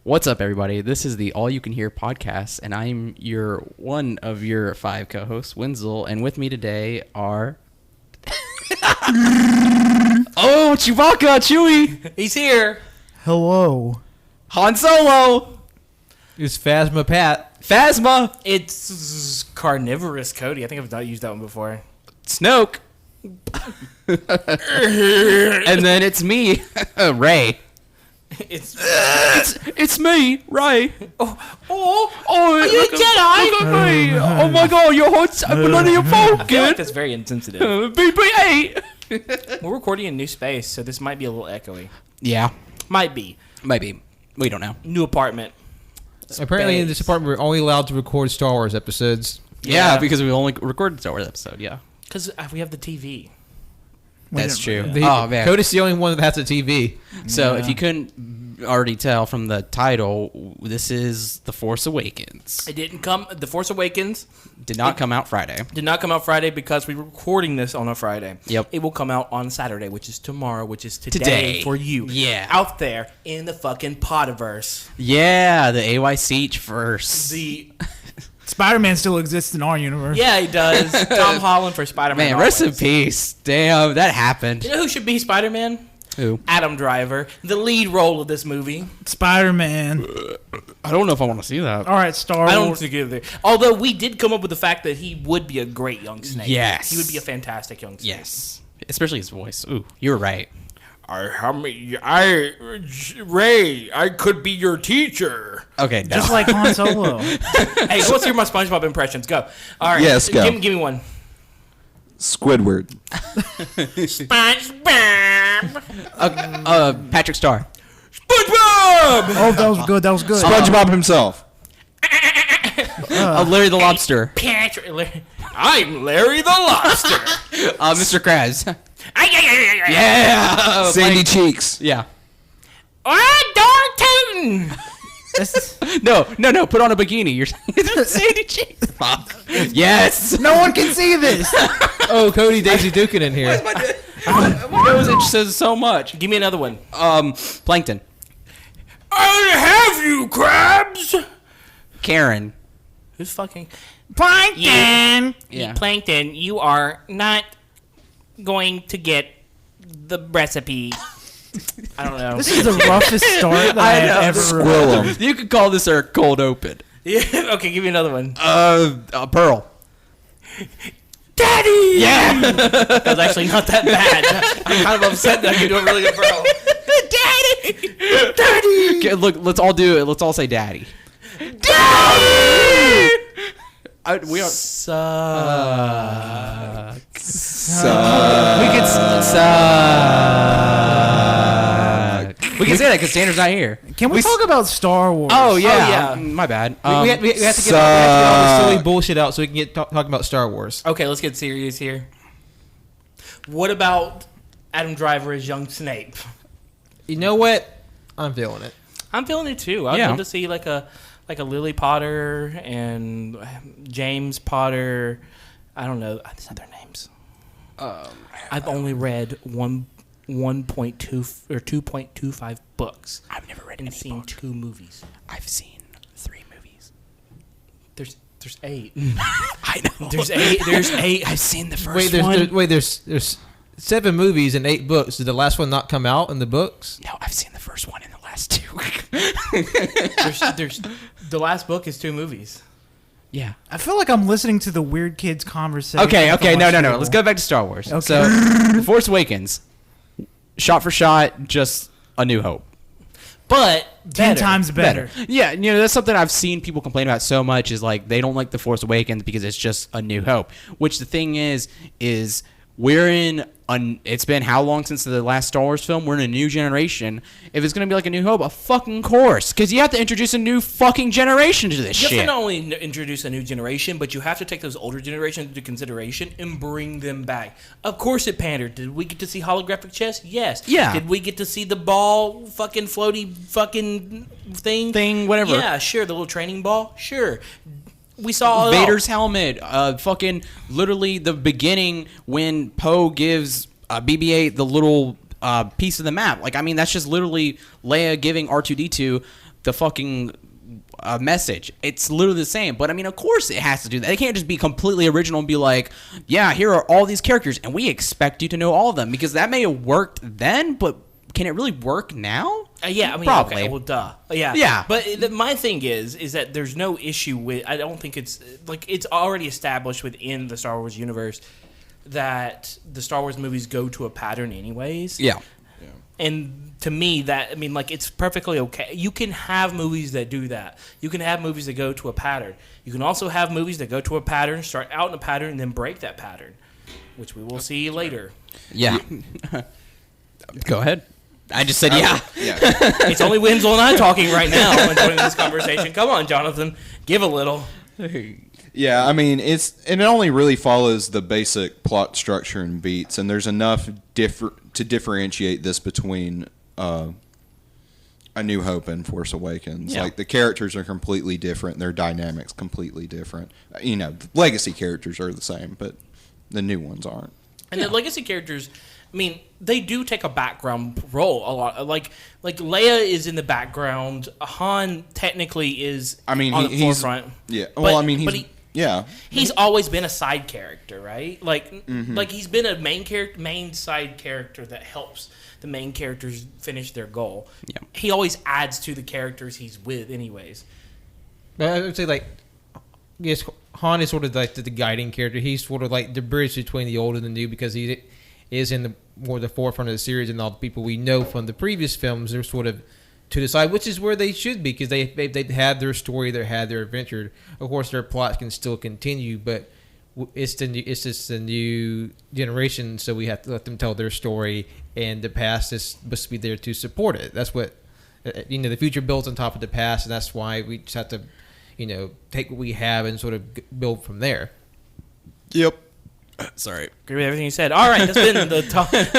What's up, everybody? This is the All You Can Hear podcast, and I'm one of your 5 co-hosts, Wenzel, and with me today are... Oh, Chewbacca, Chewie! He's here! Hello. Han Solo! It's Phasma Pat. Phasma! It's Carnivorous Cody. I think I've not used that one before. Snoke! And then it's me, Ray. It's me, Ray. Oh, you Jedi! Look at me! Oh my God, your heart's bloody I feel like Vulcan! that's very insensitive. BB-8! We're recording in new space, so this might be a little echoey. Yeah, Might be. maybe. We don't know. New apartment. Apparently, in this apartment, we're only allowed to record Star Wars episodes. Yeah, because we only recorded Star Wars episode, yeah. Because we have the TV. That's true. Oh, man. Cody's the only one that has a TV. So, if you couldn't already tell from the title, this is The Force Awakens. It didn't come... The Force Awakens... Did not come out Friday. Did not come out Friday because we're recording this on a Friday. Yep. It will come out on Saturday, which is tomorrow, which is today for you. Yeah. Out there in the fucking Podiverse. Yeah, the AYC first. The... Spider-Man still exists in our universe. Yeah, he does. Tom Holland for Spider-Man. Man, rest in always. peace. Damn, that happened. You know who should be Spider-Man? Who? Adam Driver, the lead role of this movie. Spider-Man. I don't know if I want to see that. All right, Star Wars. I don't think either. Although we did come up with the fact that he would be a great young Snake. Yes. He would be a fantastic young Snake. Yes. Especially his voice. Ooh, you were right. Ray, I could be your teacher. Okay, no. Just like Han Solo. Hey, let's hear my SpongeBob impressions. Go. All right. Yes, go. Give me one. Squidward. SpongeBob. Patrick Starr. SpongeBob. Oh, that was good. That was good. SpongeBob himself. Larry the Lobster. Patrick. I'm Larry the Lobster. Mr. Krabs. Yeah. Sandy Cheeks. Yeah. Dog tootin'. No. Put on a bikini. You're Sandy Cheeks. Yes. No one can see this. Oh, Cody Daisy Dukin in here. My nose itch says so much. Give me another one. Plankton. I have you, crabs. Karen. Who's fucking Plankton. Yeah. Plankton? You are not going to get the recipe. I don't know. This is the roughest start that I have ever heard. You could call this our cold open. Yeah. Okay, give me another one. Pearl. Daddy. Yeah. That was actually not that bad. I'm kind of upset that I can do a really good Pearl. Daddy. Okay, look, let's all do it. Let's all say daddy. Daddy. We are. Suck. We could We can say that because Tanner's not here. Can we talk about Star Wars? Oh yeah. Oh, yeah. My bad. We have to get all the silly bullshit out so we can get talking about Star Wars. Okay, let's get serious here. What about Adam Driver as young Snape? You know what? I'm feeling it. I'm feeling it too. I'd love to see like a Lily Potter and James Potter. I don't know. These other names. I've only read 1.2 or 2.25 books. I've never read and any seen book. 2 movies. I've seen 3 movies. There's 8. I know. There's 8. There's 8. I've seen the first one. There's 7 movies and 8 books. Did the last one not come out in the books? No, I've seen the first one and the last 2. There's the last book is 2 movies. Yeah. I feel like I'm listening to the weird kids conversation. Okay. No. Table. Let's go back to Star Wars. Okay. So, The Force Awakens, shot for shot, just A New Hope. But 10 times better. Yeah, that's something I've seen people complain about so much is like they don't like The Force Awakens because it's just A New Hope. Which the thing is we're in it's been how long since the last Star Wars film? We're in a new generation. If it's going to be like A New Hope, of fucking course. Because you have to introduce a new fucking generation to this shit. You have to not only introduce a new generation, but you have to take those older generations into consideration and bring them back. Of course it pandered. Did we get to see holographic chess? Yes. Yeah. Did we get to see the ball fucking floaty fucking thing? Whatever. Yeah, sure. The little training ball? Sure. We saw Vader's helmet, fucking literally the beginning when Poe gives BB-8 the little piece of the map. Like, I mean, that's just literally Leia giving R2-D2 the fucking message. It's literally the same. But I mean, of course it has to do that. They can't just be completely original and be like, yeah, here are all these characters and we expect you to know all of them, because that may have worked then, but can it really work now? Yeah, I mean, probably. Okay, well, duh. Yeah. But my thing is that there's no issue with. I don't think it's like it's already established within the Star Wars universe that the Star Wars movies go to a pattern, anyways. Yeah. And to me, that I mean, like, it's perfectly okay. You can have movies that do that. You can have movies that go to a pattern. You can also have movies that go to a pattern, start out in a pattern, and then break that pattern, which we will see later. Yeah. Go ahead. I just said yeah. It's only Winslow and I talking right now enjoying this conversation. Come on, Jonathan. Give a little. Yeah, I mean, it only really follows the basic plot structure and beats, and there's enough to differentiate this between A New Hope and Force Awakens. Yeah. Like, the characters are completely different, their dynamics completely different. You know, the legacy characters are the same, but the new ones aren't. And the legacy characters, I mean, they do take a background role a lot. Like Leia is in the background. Han technically is on the forefront. Yeah. Well, he's always been a side character, right? Like he's been a main side character that helps the main characters finish their goal. Yeah. He always adds to the characters he's with, anyways. But I would say, like, yes, Han is sort of like the guiding character. He's sort of like the bridge between the old and the new, because he is in the forefront of the series, and all the people we know from the previous films are sort of to the side, which is where they should be, because they've had their story, they had their adventure. Of course, their plots can still continue, but it's just the new generation, so we have to let them tell their story, and the past is supposed to be there to support it. That's what the future builds on top of the past, and that's why we just have to take what we have and sort of build from there. Yep. Sorry. Agree with everything you said. All right, that's been the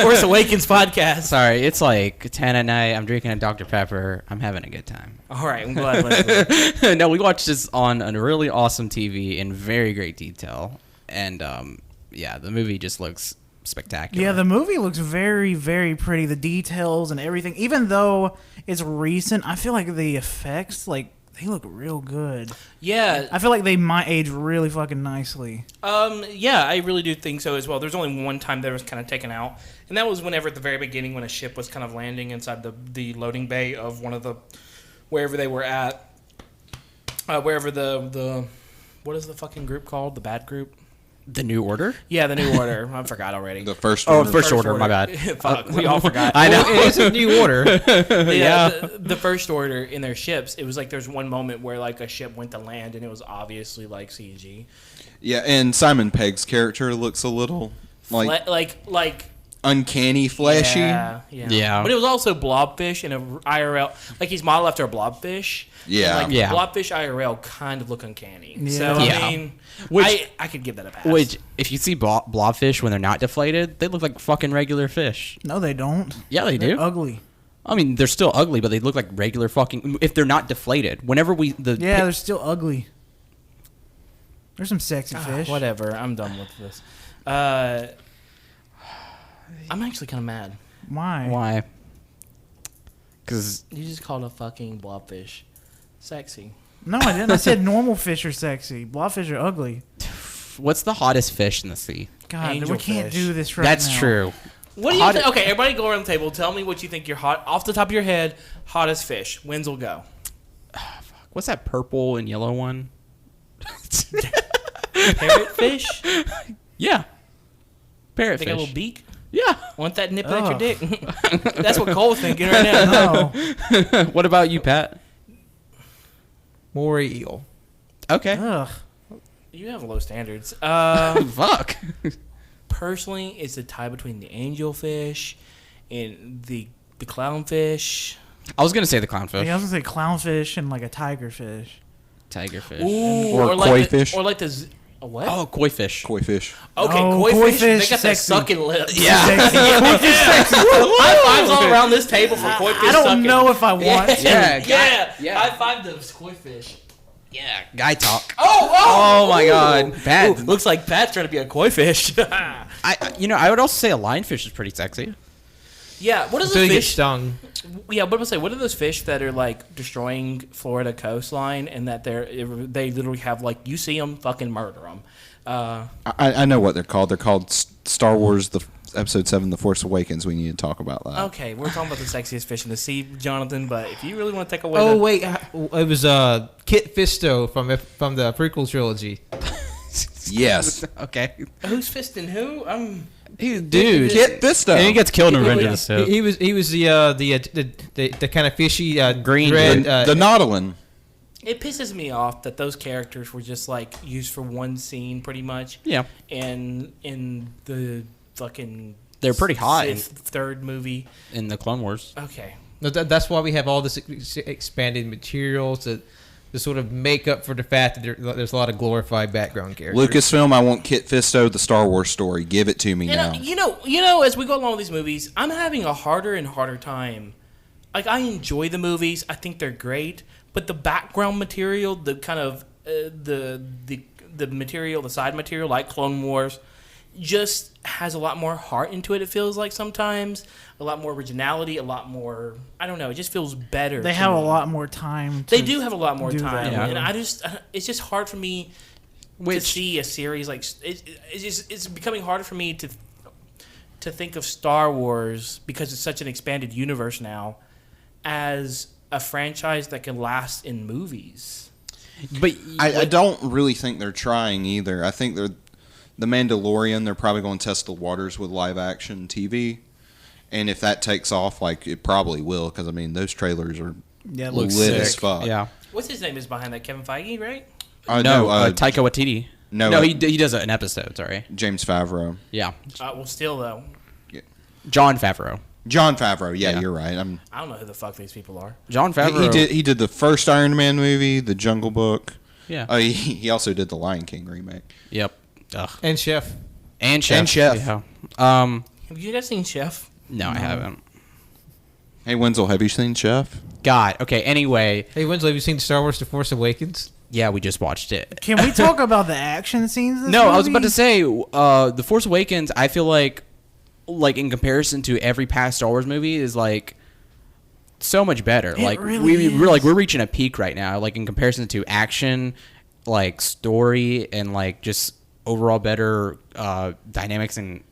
Force Awakens podcast. Sorry, it's like 10 at night. I'm drinking a Dr. Pepper. I'm having a good time. All right, I'm glad. No, we watched this on a really awesome TV in very great detail. And, the movie just looks spectacular. Yeah, the movie looks very, very pretty. The details and everything. Even though it's recent, I feel like the effects, they look real good. Yeah. I feel like they might age really fucking nicely. Yeah, I really do think so as well. There's only one time that it was kind of taken out, and that was whenever at the very beginning when a ship was kind of landing inside the loading bay of one of the, wherever they were at, wherever the what is the fucking group called? The bad group? The New Order? Yeah, the New Order. I forgot already. The First Order. Oh, First Order. My bad. Fuck, we all forgot. I know. It's a New Order. The First Order in their ships, it was like there's one moment where like a ship went to land and it was obviously like CG. Yeah, and Simon Pegg's character looks a little like uncanny flashy. Yeah. But it was also blobfish in a IRL. Like, he's modeled after a blobfish. Yeah. And blobfish IRL kind of look uncanny. Yeah. So, I mean, I could give that a pass. Which, if you see blobfish when they're not deflated, they look like fucking regular fish. No, they don't. Yeah, they're ugly. I mean, they're still ugly, but they look like regular fucking... If they're not deflated. Whenever they're still ugly. There's some sexy fish. Whatever. I'm done with this. I'm actually kind of mad. Why? Because you just called a fucking blobfish sexy. No, I didn't. I said normal fish are sexy. Blobfish are ugly. What's the hottest fish in the sea? God, we can't do this right That's now. true. What do you think? Okay, everybody go around the table. Tell me what you think your off the top of your head, hottest fish. Wins will go. What's that purple and yellow one? Parrotfish? Yeah. Parrotfish. They got a little beak? Yeah. Want that nipple at your dick? That's what Cole's thinking right now. No. What about you, Pat? Moray eel. Okay. Ugh. You have low standards. Fuck. Personally, it's a tie between the angelfish and the clownfish. I was gonna say the clownfish. Yeah, I was gonna say clownfish and like a tigerfish. Tigerfish. Ooh, or koi fish. Or like the what? Oh, koi fish. Koi fish. Okay, Oh, koi koi fish. fish, They got that sexy. sucking lips. Yeah. High fives all around this table for koi fish. I don't sucking. know if I want to. Yeah. High five those koi fish. Yeah. Guy talk. Oh my God. Pat. Ooh, looks like Pat's trying to be a koi fish. I would also say a lionfish is pretty sexy. Yeah, what are Until the you get fish? stung. Yeah, what am I say? What are those fish that are like destroying Florida coastline, and that they literally have like you see them, fucking murder them. I know what they're called. They're called Star Wars, the Episode 7, The Force Awakens. We need to talk about that. Okay, we're talking about the sexiest fish in the sea, Jonathan. But if you really want to take away, Oh wait, it was Kit Fisto from the prequel trilogy. Yes. Okay. who's fisting who? Dude. Kit Fisto. And he gets killed in Revenge of the Sith. He was the kind of fishy Green red, dude. The Nautilin. It pisses me off that those characters were just like used for one scene, pretty much. Yeah. And in the fucking They're pretty hot third movie. in the Clone Wars. Okay. No, that's why we have all this expanded materials to sort of make up for the fact that there's a lot of glorified background characters. Lucasfilm, I want Kit Fisto, the Star Wars story. Give it to me now. You know, as we go along with these movies, I'm having a harder and harder time. Like, I enjoy the movies. I think they're great. But the background material, the kind of the material, the side material, like Clone Wars, just has a lot more heart into it. It feels like sometimes a lot more originality, a lot more. I don't know. It just feels better. They to have a me. lot more time. They do have a lot more do time, that. and it's just hard for me to see a series like it's becoming harder for me to think of Star Wars, because it's such an expanded universe now, as a franchise that can last in movies. But I don't really think they're trying either. I think they're The Mandalorian. They're probably going to test the waters with live action TV, and if that takes off, like it probably will, because I mean those trailers are Yeah, it lit looks as sick. fuck. Yeah. What's his name is behind that? Kevin Feige, right? Taika Waititi. No, he does an episode. Sorry. James Favreau. Yeah. Well, still though, John Favreau. John Favreau. Yeah, Yeah. you're right. I don't know who the fuck these people are. John Favreau. He did the first Iron Man movie, The Jungle Book. Yeah. He also did the Lion King remake. Yep. Ugh. And Chef. And Chef. Chef. Yeah. Have you guys seen Chef? No, I haven't. Hey, Wenzel, have you seen Chef? God. Okay. Anyway. Hey, Winslow, have you seen Star Wars: The Force Awakens? Yeah, we just watched it. Can we talk about the action scenes? In this No, I was movie? about to say, The Force Awakens, I feel like in comparison to every past Star Wars movie, is like so much better. It Like really we're reaching a peak right now. Like in comparison to action, like story, and like just overall better dynamics and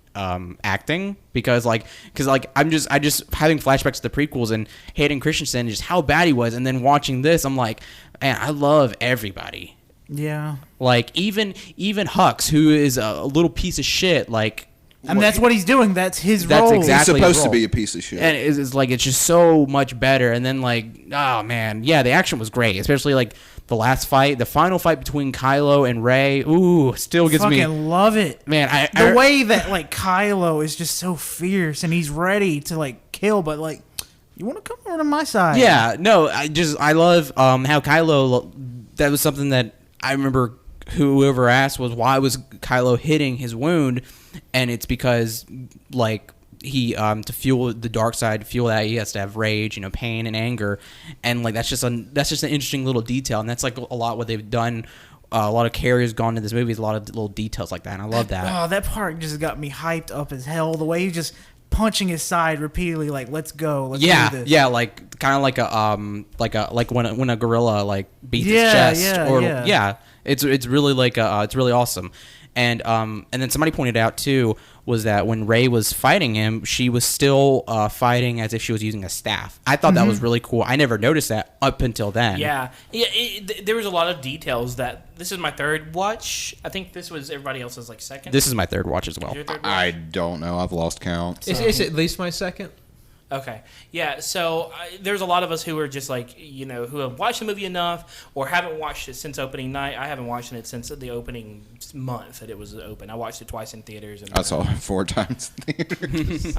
acting. Because I'm just having flashbacks to the prequels and Hayden Christensen, just how bad he was, and then watching this, I'm like, man, I love everybody. Yeah. Like even Hux, who is a little piece of shit, like. I mean, that's what he's doing. That's his That's role. exactly He's supposed his to role. be a piece of shit. And it's like it's just so much better. And then like, oh man, yeah, the action was great, especially like the last fight, the final fight between Kylo and Rey. Ooh, still gets Fucking me. love it. Man, The way that like Kylo is just so fierce and he's ready to like kill, but like, you want to come over to my side? Yeah, no, I love how Kylo. That was something that I remember. Whoever asked was why was Kylo hitting his wound, and it's because like he to fuel the dark side, to fuel that he has to have rage, pain and anger, and like that's just an interesting little detail, and that's like a lot what they've done. A lot of care has gone to this movie. A lot of little details like that, and I love that. Oh, that part just got me hyped up as hell. The way he's just punching his side repeatedly, like let's go, let's do this. Yeah, like kind of like when a gorilla like beats its Yeah, chest, yeah. It's really like it's really awesome, and then somebody pointed out too was that when Rey was fighting him, she was still fighting as if she was using a staff. I thought that was really cool. I never noticed that up until then. Yeah. There was a lot of details that. This is my third watch. I think this was everybody else's like second. This is my third watch as well. Your third watch? I don't know. I've lost count. It's at least my second. Okay. Yeah, so there's a lot of us who are just like, who have watched the movie enough or haven't watched it since opening night. I haven't watched it since the opening month that it was open. I watched it twice in theaters. And I saw it 4 times in theaters.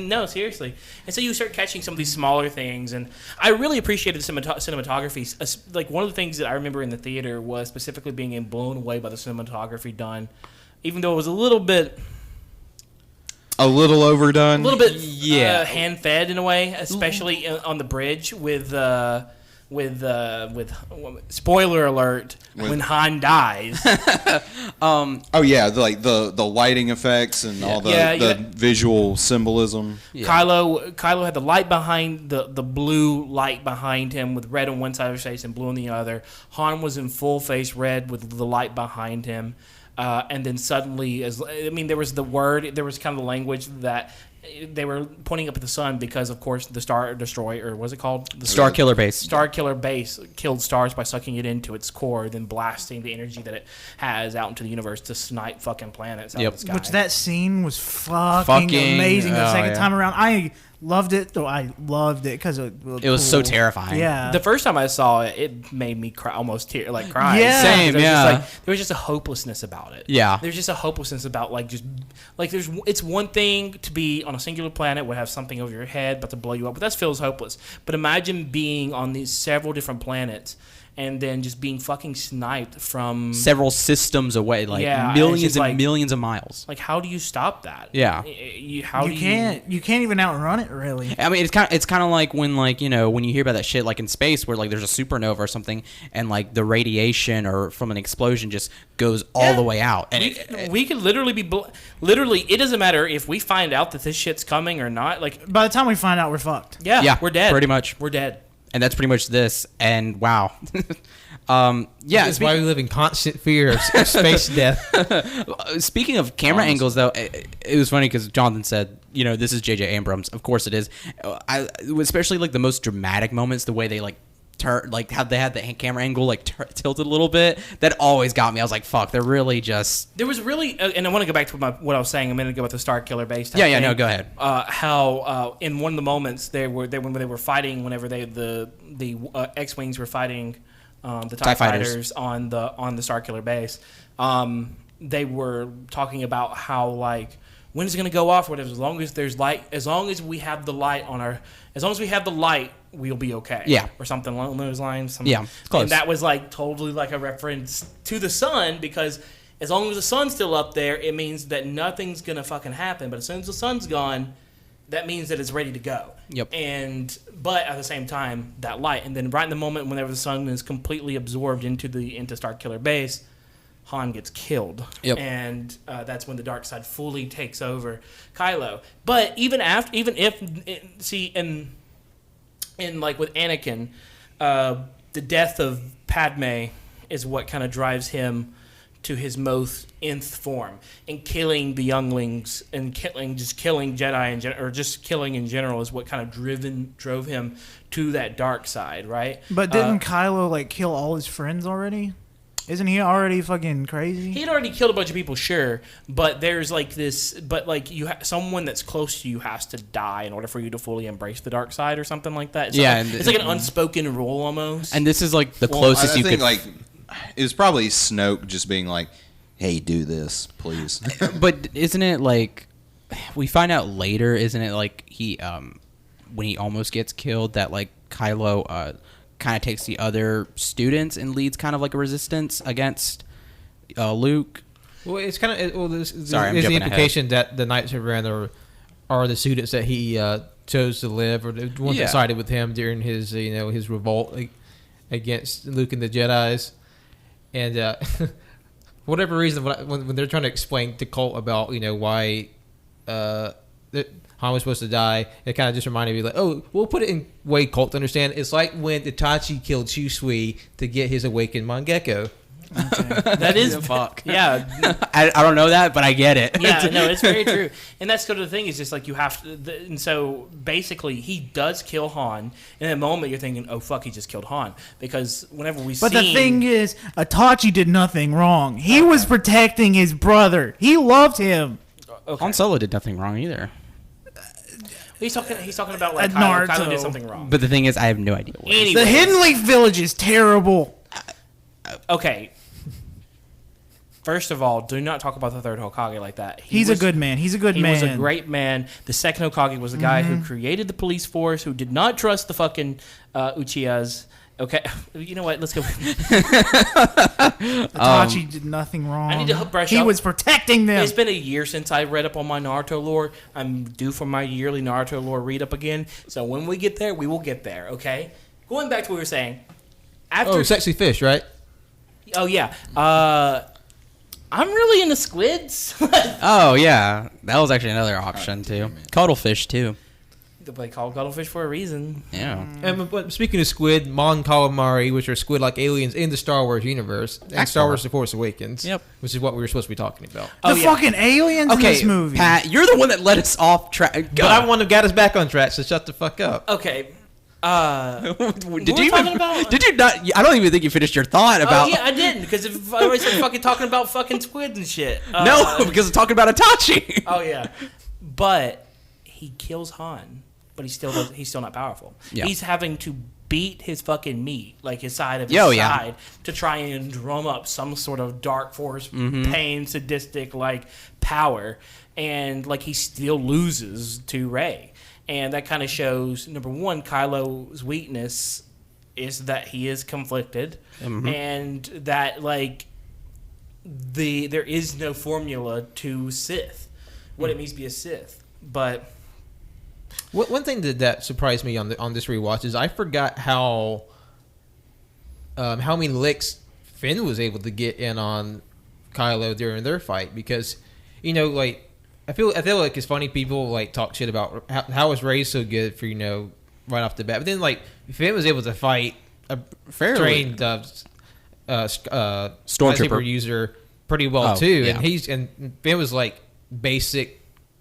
no, seriously. And so you start catching some of these smaller things, and I really appreciated the cinematography. Like, one of the things that I remember in the theater was specifically being blown away by the cinematography done, even though it was a little bit... A little overdone. A little bit Yeah. hand-fed in a way, especially on the bridge with spoiler alert, when Han dies. Oh yeah, the lighting effects and all the visual symbolism. Yeah. Kylo had the light behind the blue light behind him with red on one side of his face and blue on the other. Han was in full face red with the light behind him. And then suddenly, there was kind of the language that they were pointing up at the sun because, of course, the Star Destroyer, or was it called? The Star Killer Base. Star Killer Base killed stars by sucking it into its core, then blasting the energy that it has out into the universe to snipe fucking planets out of the sky. Which that scene was fucking amazing the second time around. I loved it, though. I loved it because it was so terrifying. Yeah. The first time I saw it, it made me cry, almost cry. Yeah. Same, there was just a hopelessness about it. Yeah. There's just a hopelessness about it's one thing to be on a singular planet where have something over your head about to blow you up, but that feels hopeless. But imagine being on these several different planets and then just being fucking sniped from several systems away, millions and millions of miles. Like, how do you stop that? Yeah, you can't even outrun it, really. I mean, it's kind of like when when you hear about that shit in space where there's a supernova or something and the radiation or from an explosion just goes all the way out. And we could literally be literally. It doesn't matter if we find out that this shit's coming or not. By the time we find out, we're fucked. Yeah, we're dead. Pretty much, we're dead. And that's pretty much this. And wow. That's why we live in constant fear of space death. Speaking of camera angles, though, it was funny because Jonathan said, this is J.J. Abrams. Of course it is. Especially the most dramatic moments, the way they how they had the camera angle tilted a little bit. That always got me. I was like, fuck, they're really just. There was really, and I want to go back to what I was saying a minute ago about the Star Killer Base. Yeah, no, go ahead. How in one of the moments when they were fighting, whenever the X-wings were fighting the TIE fighters on the Star Killer Base, they were talking about how when is it going to go off or whatever. As long as there's light, as long as we have the light we'll be okay. Yeah. Or something along those lines. Yeah, close. And that was totally a reference to the sun, because as long as the sun's still up there, it means that nothing's going to fucking happen. But as soon as the sun's gone, that means that it's ready to go. Yep. But at the same time, that light. And then right in the moment whenever the sun is completely absorbed into Star Killer Base, Han gets killed. Yep. And that's when the dark side fully takes over Kylo. But even if with Anakin, the death of Padme is what kind of drives him to his most nth form, and killing the younglings and killing Jedi or just killing in general is what kind of drove him to that dark side, right? But didn't Kylo kill all his friends already? Isn't he already fucking crazy? He had already killed a bunch of people, sure, but there's someone that's close to you has to die in order for you to fully embrace the dark side or something like that. It's like an unspoken rule almost. And this is the closest you could. It was probably Snoke just being like, "Hey, do this, please." But isn't it we find out later? Isn't it he when he almost gets killed that Kylo kind of takes the other students and leads kind of a resistance against Luke? Well, it's kind of there's I'm the jumping implication that the Knights of Ren are the students that he chose to live, or the ones that sided with him during his his revolt against Luke and the Jedis. And for whatever reason, when they're trying to explain to Colt about why Han was supposed to die, it kind of just reminded me oh, we'll put it in way Colt to understand. It's like when Itachi killed Chusui to get his awakened Mangekyo. Okay. That is fuck. Yeah. I don't know that, but I get it. Yeah, no, it's very true. And that's sort of the thing, is just you have to. And so basically, he does kill Han. In that moment, you're thinking, oh, fuck, he just killed Han. Because whenever we see. But the thing is, Itachi did nothing wrong. He was protecting his brother. He loved him. Okay. Han Solo did nothing wrong either. He's talking about Naruto Kylo did something wrong. But the thing is, I have no idea what. Anyways. The Hidden Leaf Village is terrible. Okay. First of all, do not talk about the third Hokage like that. He's a good man. He was a great man. The second Hokage was the guy who created the police force, who did not trust the fucking Uchihas. Okay, you know what? Let's go. Itachi did nothing wrong. I need to brush He up. was protecting them. It's been a year since I read up on my Naruto lore. I'm due for my yearly Naruto lore read up again. So when we get there, we will get there, okay? going back to what we were saying. After Sexy Fish, right? Oh yeah. I'm really into squids. Oh yeah, that was actually another option too. Cuttlefish too. They call cuttlefish for a reason. Yeah. But speaking of squid, Mon calamari, which are squid-like aliens in the Star Wars universe, and Star Wars: The Force Awakens. Yep. Which is what we were supposed to be talking about. The fucking aliens in Okay, this movie. Pat, you're the one that led us off track. But I want to get us back on track, so shut the fuck up. Okay. Did we you even? talking about? Did you not? I don't even think you finished your thought about. Oh yeah, I didn't because if I always fucking talking about fucking squids and shit. No, because I'm talking about Itachi. Oh yeah, but he kills Han, but he's still not powerful. Yeah. He's having to beat his fucking meat, like his side of his side, to try and drum up some sort of dark force, pain, sadistic like power, and like he still loses to Rey. And that kind of shows, number one, Kylo's weakness is that he is conflicted, and that like there is no formula to Sith, what it means to be a Sith. But One thing that surprised me on this rewatch is I forgot how many licks Finn was able to get in on Kylo during their fight, because like. I feel like it's funny people like talk shit about how was Rey so good for right off the bat, but then like Finn was able to fight a Fairly. trained Stormtrooper lightsaber user pretty well too, yeah. and Finn was like basic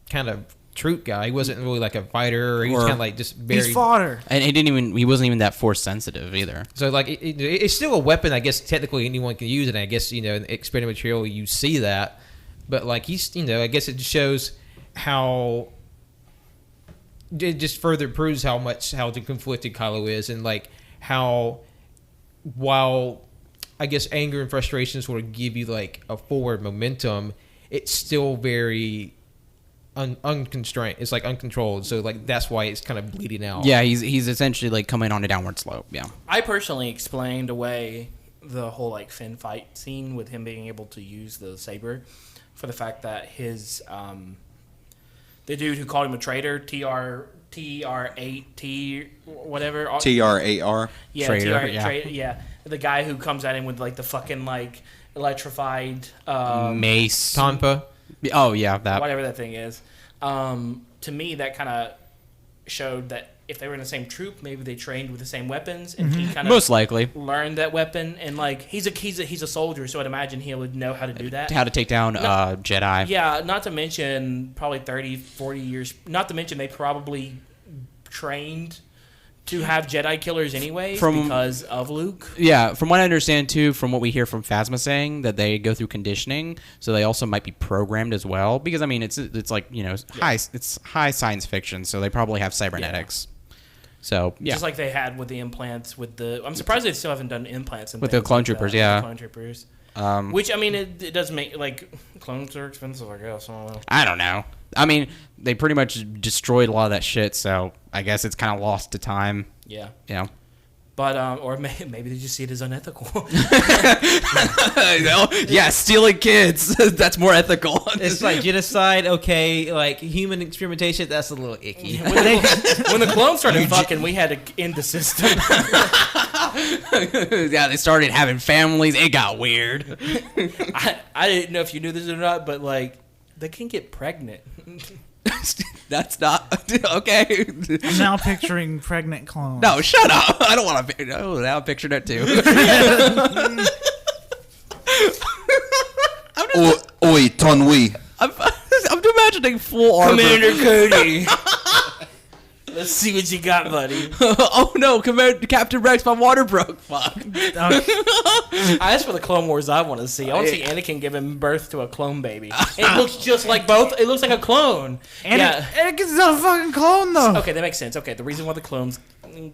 kind of troop guy. He wasn't really like a fighter. He was kind of like just very. He's fodder. And he wasn't even that force sensitive either. So like it's still a weapon, I guess technically anyone can use it. And I guess in experimental material you see that. But like he's, I guess it just shows how it just further proves how conflicted Kylo is, and like how while I guess anger and frustration sort of give you like a forward momentum, it's still very unconstrained. It's like uncontrolled. So like that's why it's kind of bleeding out. Yeah, he's essentially like coming on a downward slope. Yeah. I personally explained away the whole like Finn fight scene with him being able to use the saber, for the fact that his the dude who called him a traitor, TR8T whatever, TR8R. yeah, Traitor, yeah, the guy who comes at him with like the fucking like electrified Mace. Tonpa. Oh yeah, that. whatever that thing is. To me, that kind of showed that if they were in the same troop, maybe they trained with the same weapons, and he kind of Most likely. learned that weapon. And like he's a soldier, so I'd imagine he would know how to do that. How to take down Jedi. Yeah, not to mention probably 30, 40 years. Not to mention they probably trained to have Jedi killers anyways because of Luke. Yeah, from what I understand too, from what we hear from Phasma saying, that they go through conditioning, so they also might be programmed as well. Because I mean, it's like high science fiction, so they probably have cybernetics. So yeah, Just like they had with the implants. I'm surprised they still haven't done implants with the clone troopers. Yeah, clone troopers. Which I mean, it does make like clones are expensive. I guess I don't know. I mean, they pretty much destroyed a lot of that shit, so I guess it's kind of lost to time. Yeah. Yeah. But or maybe they just see it as unethical. Yeah, stealing kids. That's more ethical. It's like genocide, okay. Like human experimentation, that's a little icky. When the clones started fucking, we had to end the system. Yeah, they started having families. It got weird. I didn't know if you knew this or not, but like they can get pregnant. That's not okay. I'm now picturing pregnant clones. No, shut up. I don't want to. Oh, now I'm picturing it too. Oi, Tonwi. I'm imagining full armor. Commander Cody. Let's see what you got, buddy. Oh no, Captain Rex, my water broke. Fuck. That's for the Clone Wars I want to see. I want to see Anakin giving birth to a clone baby. It looks just like both. It looks like a clone. Anakin's not a fucking clone, though. Okay, that makes sense. Okay, the reason why the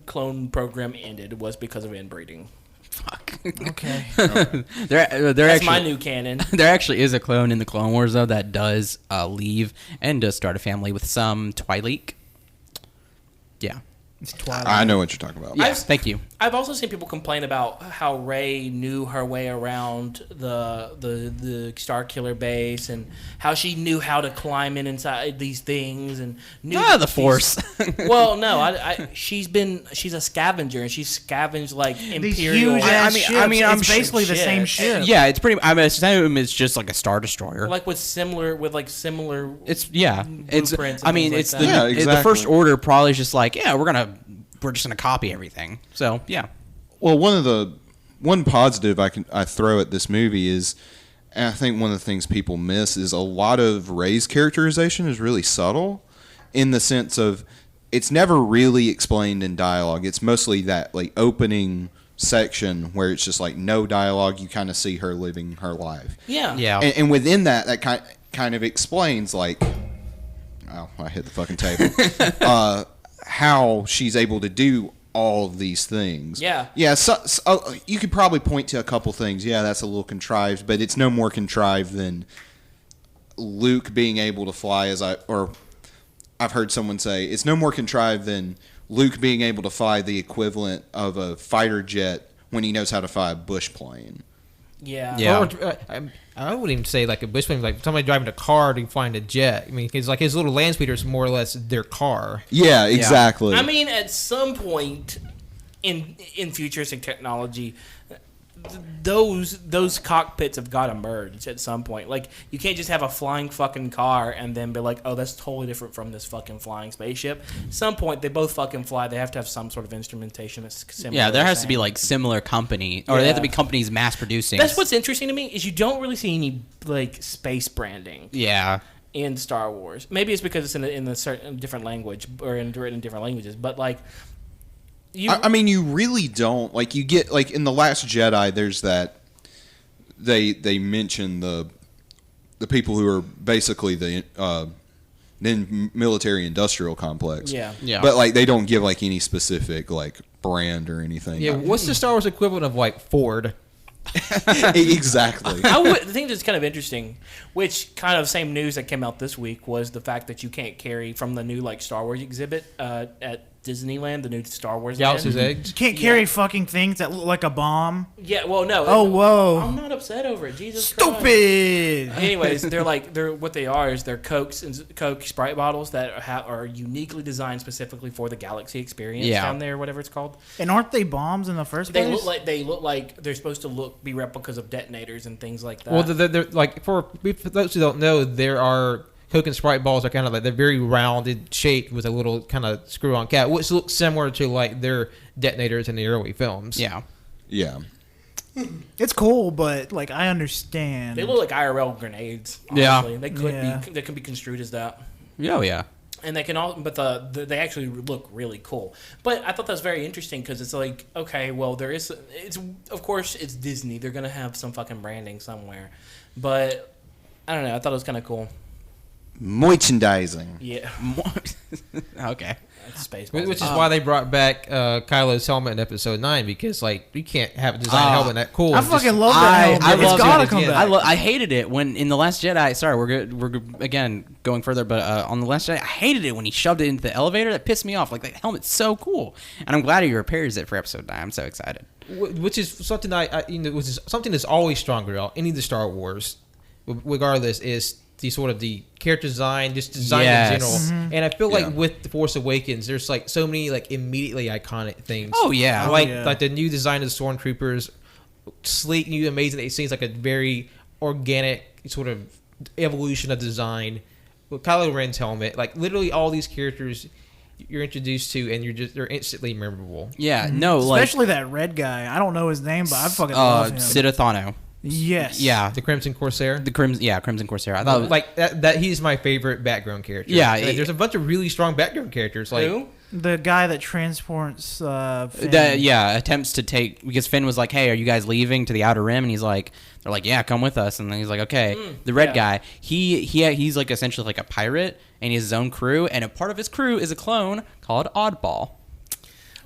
clone program ended was because of inbreeding. Fuck. Okay. There That's actually, my new canon. There actually is a clone in the Clone Wars though that does leave and does start a family with some Twi'lek. Yeah. It's Twilight. I know what you're talking about. Yes, thank you. I've also seen people complain about how Rey knew her way around the Starkiller base and how she knew how to climb inside these things and knew the Force. Well, no, she's a scavenger and she's scavenged like These Imperial. huge ass mean- ships. I mean, I'm it's basically the shit. same ship. Yeah, it's pretty. I mean, it's just like a Star Destroyer. like with similar. It's It's. blueprints and I mean, things it's like the that. Yeah, the exactly. First Order probably is just like, yeah, we're just gonna copy everything. So yeah. Well, one positive I throw at this movie is, and I think one of the things people miss is a lot of Rey's characterization is really subtle, in the sense of it's never really explained in dialogue. It's mostly that like opening section where it's just like no dialogue. You kind of see her living her life. Yeah. Yeah. And within that kind of explains like, oh, I hit the fucking table. How she's able to do all of these things. Yeah. Yeah. So, you could probably point to a couple things. Yeah, that's a little contrived, but it's no more contrived than Luke being able to fly. I've heard someone say it's no more contrived than Luke being able to fly the equivalent of a fighter jet when he knows how to fly a bush plane. Yeah. Yeah. Or, I wouldn't even say like a bush plane, like somebody driving a car to find a jet. I mean, because like his little land speeder is more or less their car. Yeah, exactly. I mean, at some point in futuristic technology, those cockpits have got to merge at some point. Like, you can't just have a flying fucking car and then be like, oh, that's totally different from this fucking flying spaceship. At some point, they both fucking fly. They have to have some sort of instrumentation that's similar. Yeah, there to has the to be same. like similar company, or they have to be companies mass producing. That's what's interesting to me is you don't really see any like space branding Yeah. in Star Wars. Maybe it's because it's in a certain different language or written in different languages. But like, I mean, you really don't. Like, you get, like, in The Last Jedi, there's that, they mention the people who are basically the military-industrial complex. Yeah. Yeah. But, like, they don't give, like, any specific, like, brand or anything. Yeah, what's the Star Wars equivalent of like Ford? Exactly. The thing that's kind of interesting, which kind of same news that came out this week, was the fact that you can't carry from the new like Star Wars exhibit at Disneyland, the new Star Wars Galaxy's land. Eggs. You can't carry fucking things that look like a bomb. Yeah, well, no. Oh, whoa. I'm not upset over it. Jesus Christ. Stupid. Anyways, they're what they are is they're Coke Sprite bottles that are uniquely designed specifically for the Galaxy experience down there, whatever it's called. And aren't they bombs in the first place? They look like they're supposed to be replicas of detonators and things like that. Well, they're like for those who don't know, there are Coke and Sprite balls are kind of like they're very rounded, shaped with a little kind of screw-on cap, which looks similar to like their detonators in the early films. Yeah. Yeah. It's cool, but like I understand. They look like IRL grenades. Yeah. Honestly. They could be construed as that. Oh yeah. And they can all, but they actually look really cool. But I thought that was very interesting because it's like, okay, well, it's of course it's Disney. They're gonna have some fucking branding somewhere, but I don't know. I thought it was kind of cool. Merchandising. Yeah, Okay. that's space. Which is why they brought back Kylo's helmet in Episode 9, because like you can't have a design helmet that cool. I and just- fucking love that helmet. I It's love gotta it, come yeah. back. I hated it when in The Last Jedi. Sorry, we're again going further, but on The Last Jedi, I hated it when he shoved it into the elevator. That pissed me off. Like, that helmet's so cool, and I'm glad he repairs it for Episode 9. I'm so excited. which is something which is something that's always stronger about any of the Star Wars, regardless, is the character design, just design Yes. in general. Mm-hmm. And I feel Yeah. like with The Force Awakens, there's like so many like immediately iconic things. Oh, yeah. like yeah. like the new design of the Stormtroopers, sleek, new, amazing. It seems like a very organic sort of evolution of design. With Kylo Ren's helmet, like literally all these characters you're introduced to, and they're instantly memorable. Yeah, no, like Especially that red guy. I don't know his name, but I fucking love him. Siddathano. Yes. Yeah, The Crimson Corsair. the Crimson Corsair. I thought Like that he's my favorite background character. Yeah, Like, there's a bunch of really strong background characters. Like Who? The guy that transports Finn. attempts to take, because Finn was like, "Hey, are you guys leaving to the Outer Rim?" And he's like, "They're like, yeah, come with us." And then he's like, "Okay." The red guy, he's like essentially like a pirate, and he has his own crew, and a part of his crew is a clone called Oddball.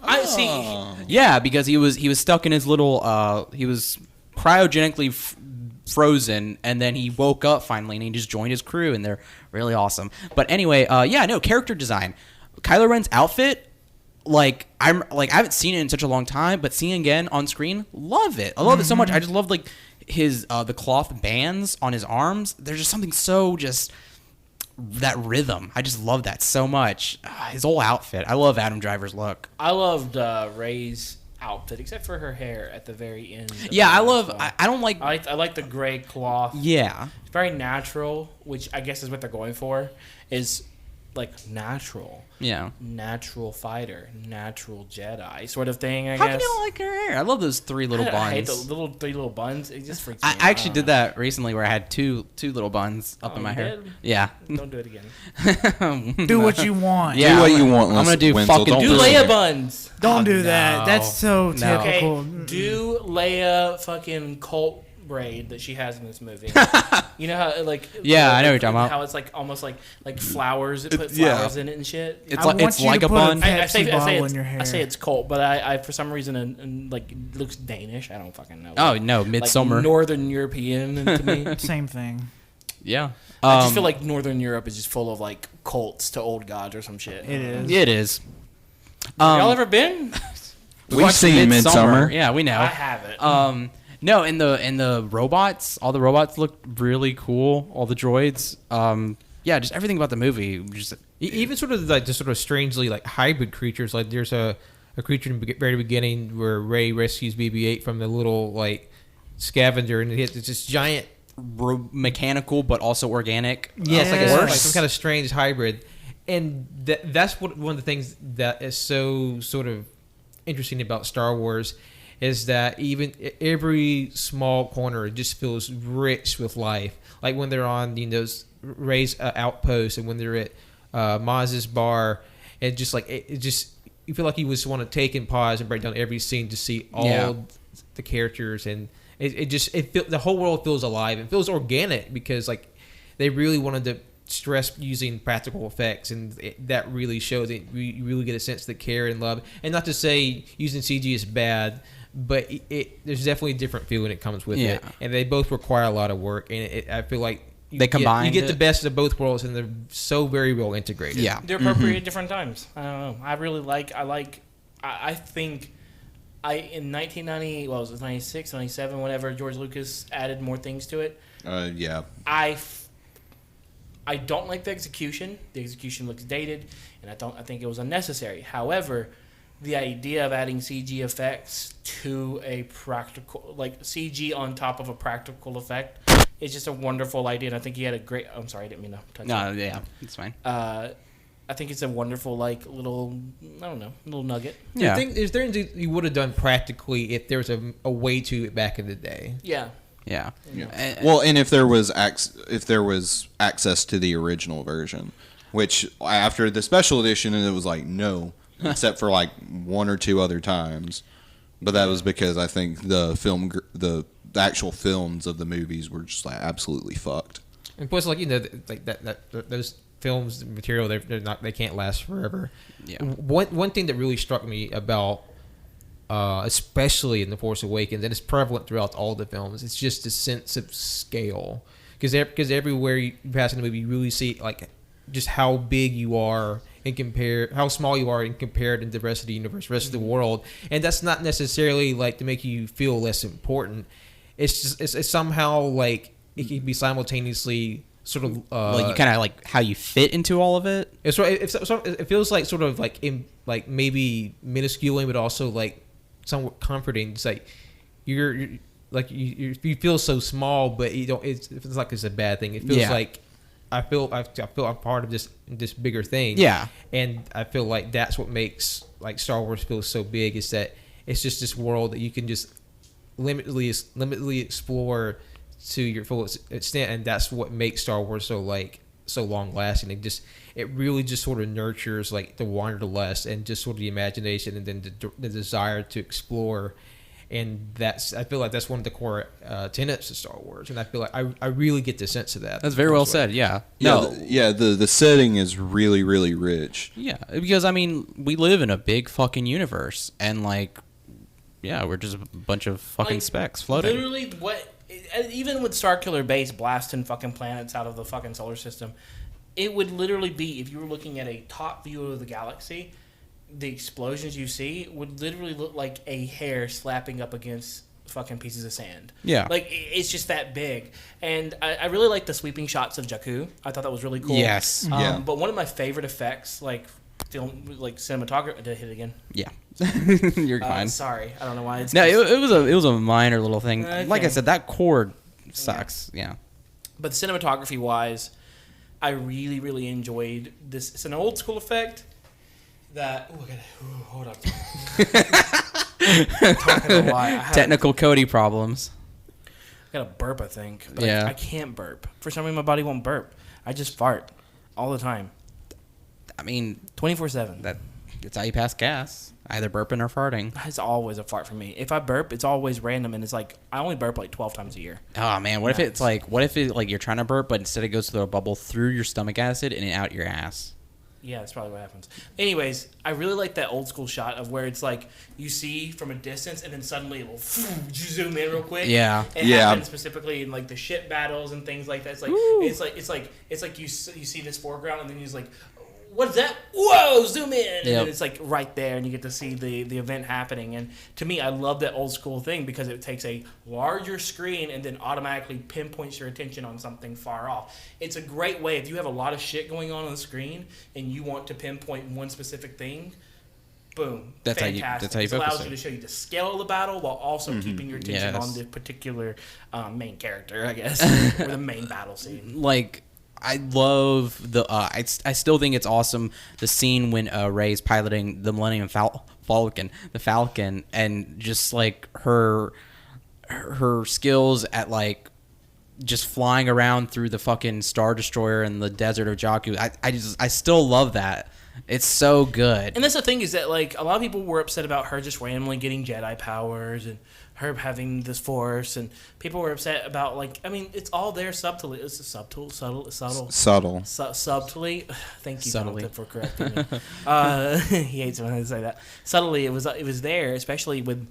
I see. Yeah, because he was stuck in his little he was cryogenically frozen, and then he woke up finally, and he just joined his crew, and they're really awesome. But anyway, character design. Kylo Ren's outfit like I haven't seen it in such a long time, but seeing it again on screen, love it. I love it so much. I just love like his the cloth bands on his arms. There's just something so just that rhythm. I just love that so much. His whole outfit. I love Adam Driver's look. I loved Rey's outfit, except for her hair at the very end. Yeah, I love. I don't like. I like the gray cloth. Yeah, It's very natural, which I guess is what they're going for. Is like natural. yeah. Natural fighter, natural Jedi sort of thing. I How guess. can you not like her hair? I love those three little buns. I hate the three little buns. It just freaks me out. I actually did that recently where I had two little buns up in Oh, my you hair. did? Yeah. Don't do it again. Do what you want. Yeah, do what you I'm want. gonna do Wenzel. fucking Don't Do listen Leia to- buns. Don't do no. that. That's so No. typical. Okay, do Leia fucking Colt braid that she has in this movie. You know how like Yeah, I know what you're talking about. How it's like almost like flowers. It put yeah. flowers in it and shit. It's I like want it's you like to a put a bun. pet- I say Pepsi bottle it's, in your hair. I say it's Colt, but I for some reason and like it looks Danish. I don't fucking know. Oh no, Like Midsummer. Northern European to me. Same thing. Yeah. I just feel like Northern Europe is just full of like cults to old gods or some shit. It is. it is. Y'all ever been? We've watched seen Midsummer. Yeah, we know. I haven't. No, and the robots, all the robots look really cool. All the droids. Yeah, just everything about the movie. Just Even sort of like the sort of strangely like hybrid creatures. Like there's a creature in the very beginning where Rey rescues BB-8 from the little like scavenger, and it's this giant. mechanical, but also organic. Yeah, it's like, Yes. like some kind of strange hybrid, and that's what one of the things that is so sort of interesting about Star Wars is that even every small corner just feels rich with life. Like when they're on those Rey's outpost, and when they're at Maz's bar, and just like it just you feel like you just want to take and pause and break down every scene to see all the characters, and the whole world feels alive. It feels organic because like they really wanted to stress using practical effects, and that really shows it. You really get a sense of the care and love. And not to say using CG is bad, but there's definitely a different feeling that comes with it. And they both require a lot of work, and I feel like They combined you get the it. best of both worlds, and they're so very well integrated. Yeah. They're appropriate at different times. I don't know. I think in 1990, well, it was 96, 97, whatever, George Lucas added more things to it. Yeah. I don't like the execution. The execution looks dated, and I think it was unnecessary. However, the idea of adding CG effects to a practical, like CG on top of a practical effect, is just a wonderful idea. And I think he had a great. I'm sorry, I didn't mean to touch No, it. yeah, it's fine. I think it's a wonderful, like little, I don't know, little nugget. Yeah. Is there anything you would have done practically if there was a way to it back in the day? Yeah. Yeah. Well, and if there was access to the original version, which after the special edition, it was like no, except for like one or two other times, but that was because I think the actual films of the movies were just like absolutely fucked. And plus, like like those films material, they can't last forever. Yeah. One thing that really struck me about, especially in The Force Awakens, and it's prevalent throughout all the films, it's just a sense of scale. Because everywhere you pass in the movie, you really see like just how big you are and how small you are and compared to the rest of the universe, rest of the world. And that's not necessarily like to make you feel less important. It's just it's somehow like it can be simultaneously sort of like you kind of like how you fit into all of it. It feels like sort of like maybe minuscule, but also like somewhat comforting. It's like you're like you feel so small, but you don't. It's like it's a bad thing. It feels like I feel I'm part of this bigger thing. Yeah, and I feel like that's what makes like Star Wars feel so big. Is that it's just this world that you can just limitedly explore to your full extent, and that's what makes Star Wars so long lasting. It really just sort of nurtures like the wanderlust and just sort of the imagination, and then the desire to explore. And I feel like that's one of the core tenets of Star Wars, and I feel like I really get the sense of that. that's very well said. Yeah. The setting is really, really rich. Yeah, because I mean, we live in a big fucking universe, and like, yeah, we're just a bunch of fucking Like, specks floating. Literally, even with Starkiller Base blasting fucking planets out of the fucking solar system, it would literally be, if you were looking at a top view of the galaxy, the explosions you see would literally look like a hair slapping up against fucking pieces of sand. Yeah. Like, it's just that big. And I really like the sweeping shots of Jakku. I thought that was really cool. Yes. Yeah. But one of my favorite effects, like cinematography, did I hit it again? Yeah. You're fine. Sorry, I don't know why. It's No, it was a minor little thing. Okay. Like I said, that chord sucks. Yeah. But cinematography wise, I really, really enjoyed this. It's an old school effect that. Hold up. I'm talking a lot. Technical Cody problems. I got a burp, I think. But Yeah. I can't burp. For some reason, my body won't burp. I just fart all the time, I mean, 24/7. that's how you pass gas. Either burping or farting. It's always a fart for me. If I burp, it's always random, and it's like I only burp like 12 times a year. Oh man, what if it's like you're trying to burp, but instead it goes through a bubble through your stomach acid and out your ass? Yeah, that's probably what happens. Anyways, I really like that old school shot of where it's like you see from a distance and then suddenly it will zoom in real quick. Yeah. It happens specifically in like the ship battles and things like that. It's like you see this foreground and then he's like, what is that? Whoa, zoom in. And then it's like right there and you get to see the event happening. And to me, I love that old school thing because it takes a larger screen and then automatically pinpoints your attention on something far off. It's a great way. If you have a lot of shit going on the screen and you want to pinpoint one specific thing, boom. That's fantastic. how you It focus allows it. you to show you the scale of the battle while also keeping your attention Yes. on the particular main character, I guess, or the main battle scene. Like, I love the. I still think it's awesome the scene when Rey's piloting the Millennium Falcon, and just like her skills at like just flying around through the fucking Star Destroyer in the desert of Jakku. I still love that. It's so good. And that's the thing is that like a lot of people were upset about her just randomly getting Jedi powers and her having this Force, and people were upset about like it's all there subtly. It's subtly. Thank you, Subtly. Jonathan, for correcting me. He hates when I say that. Subtly, it was there, especially with.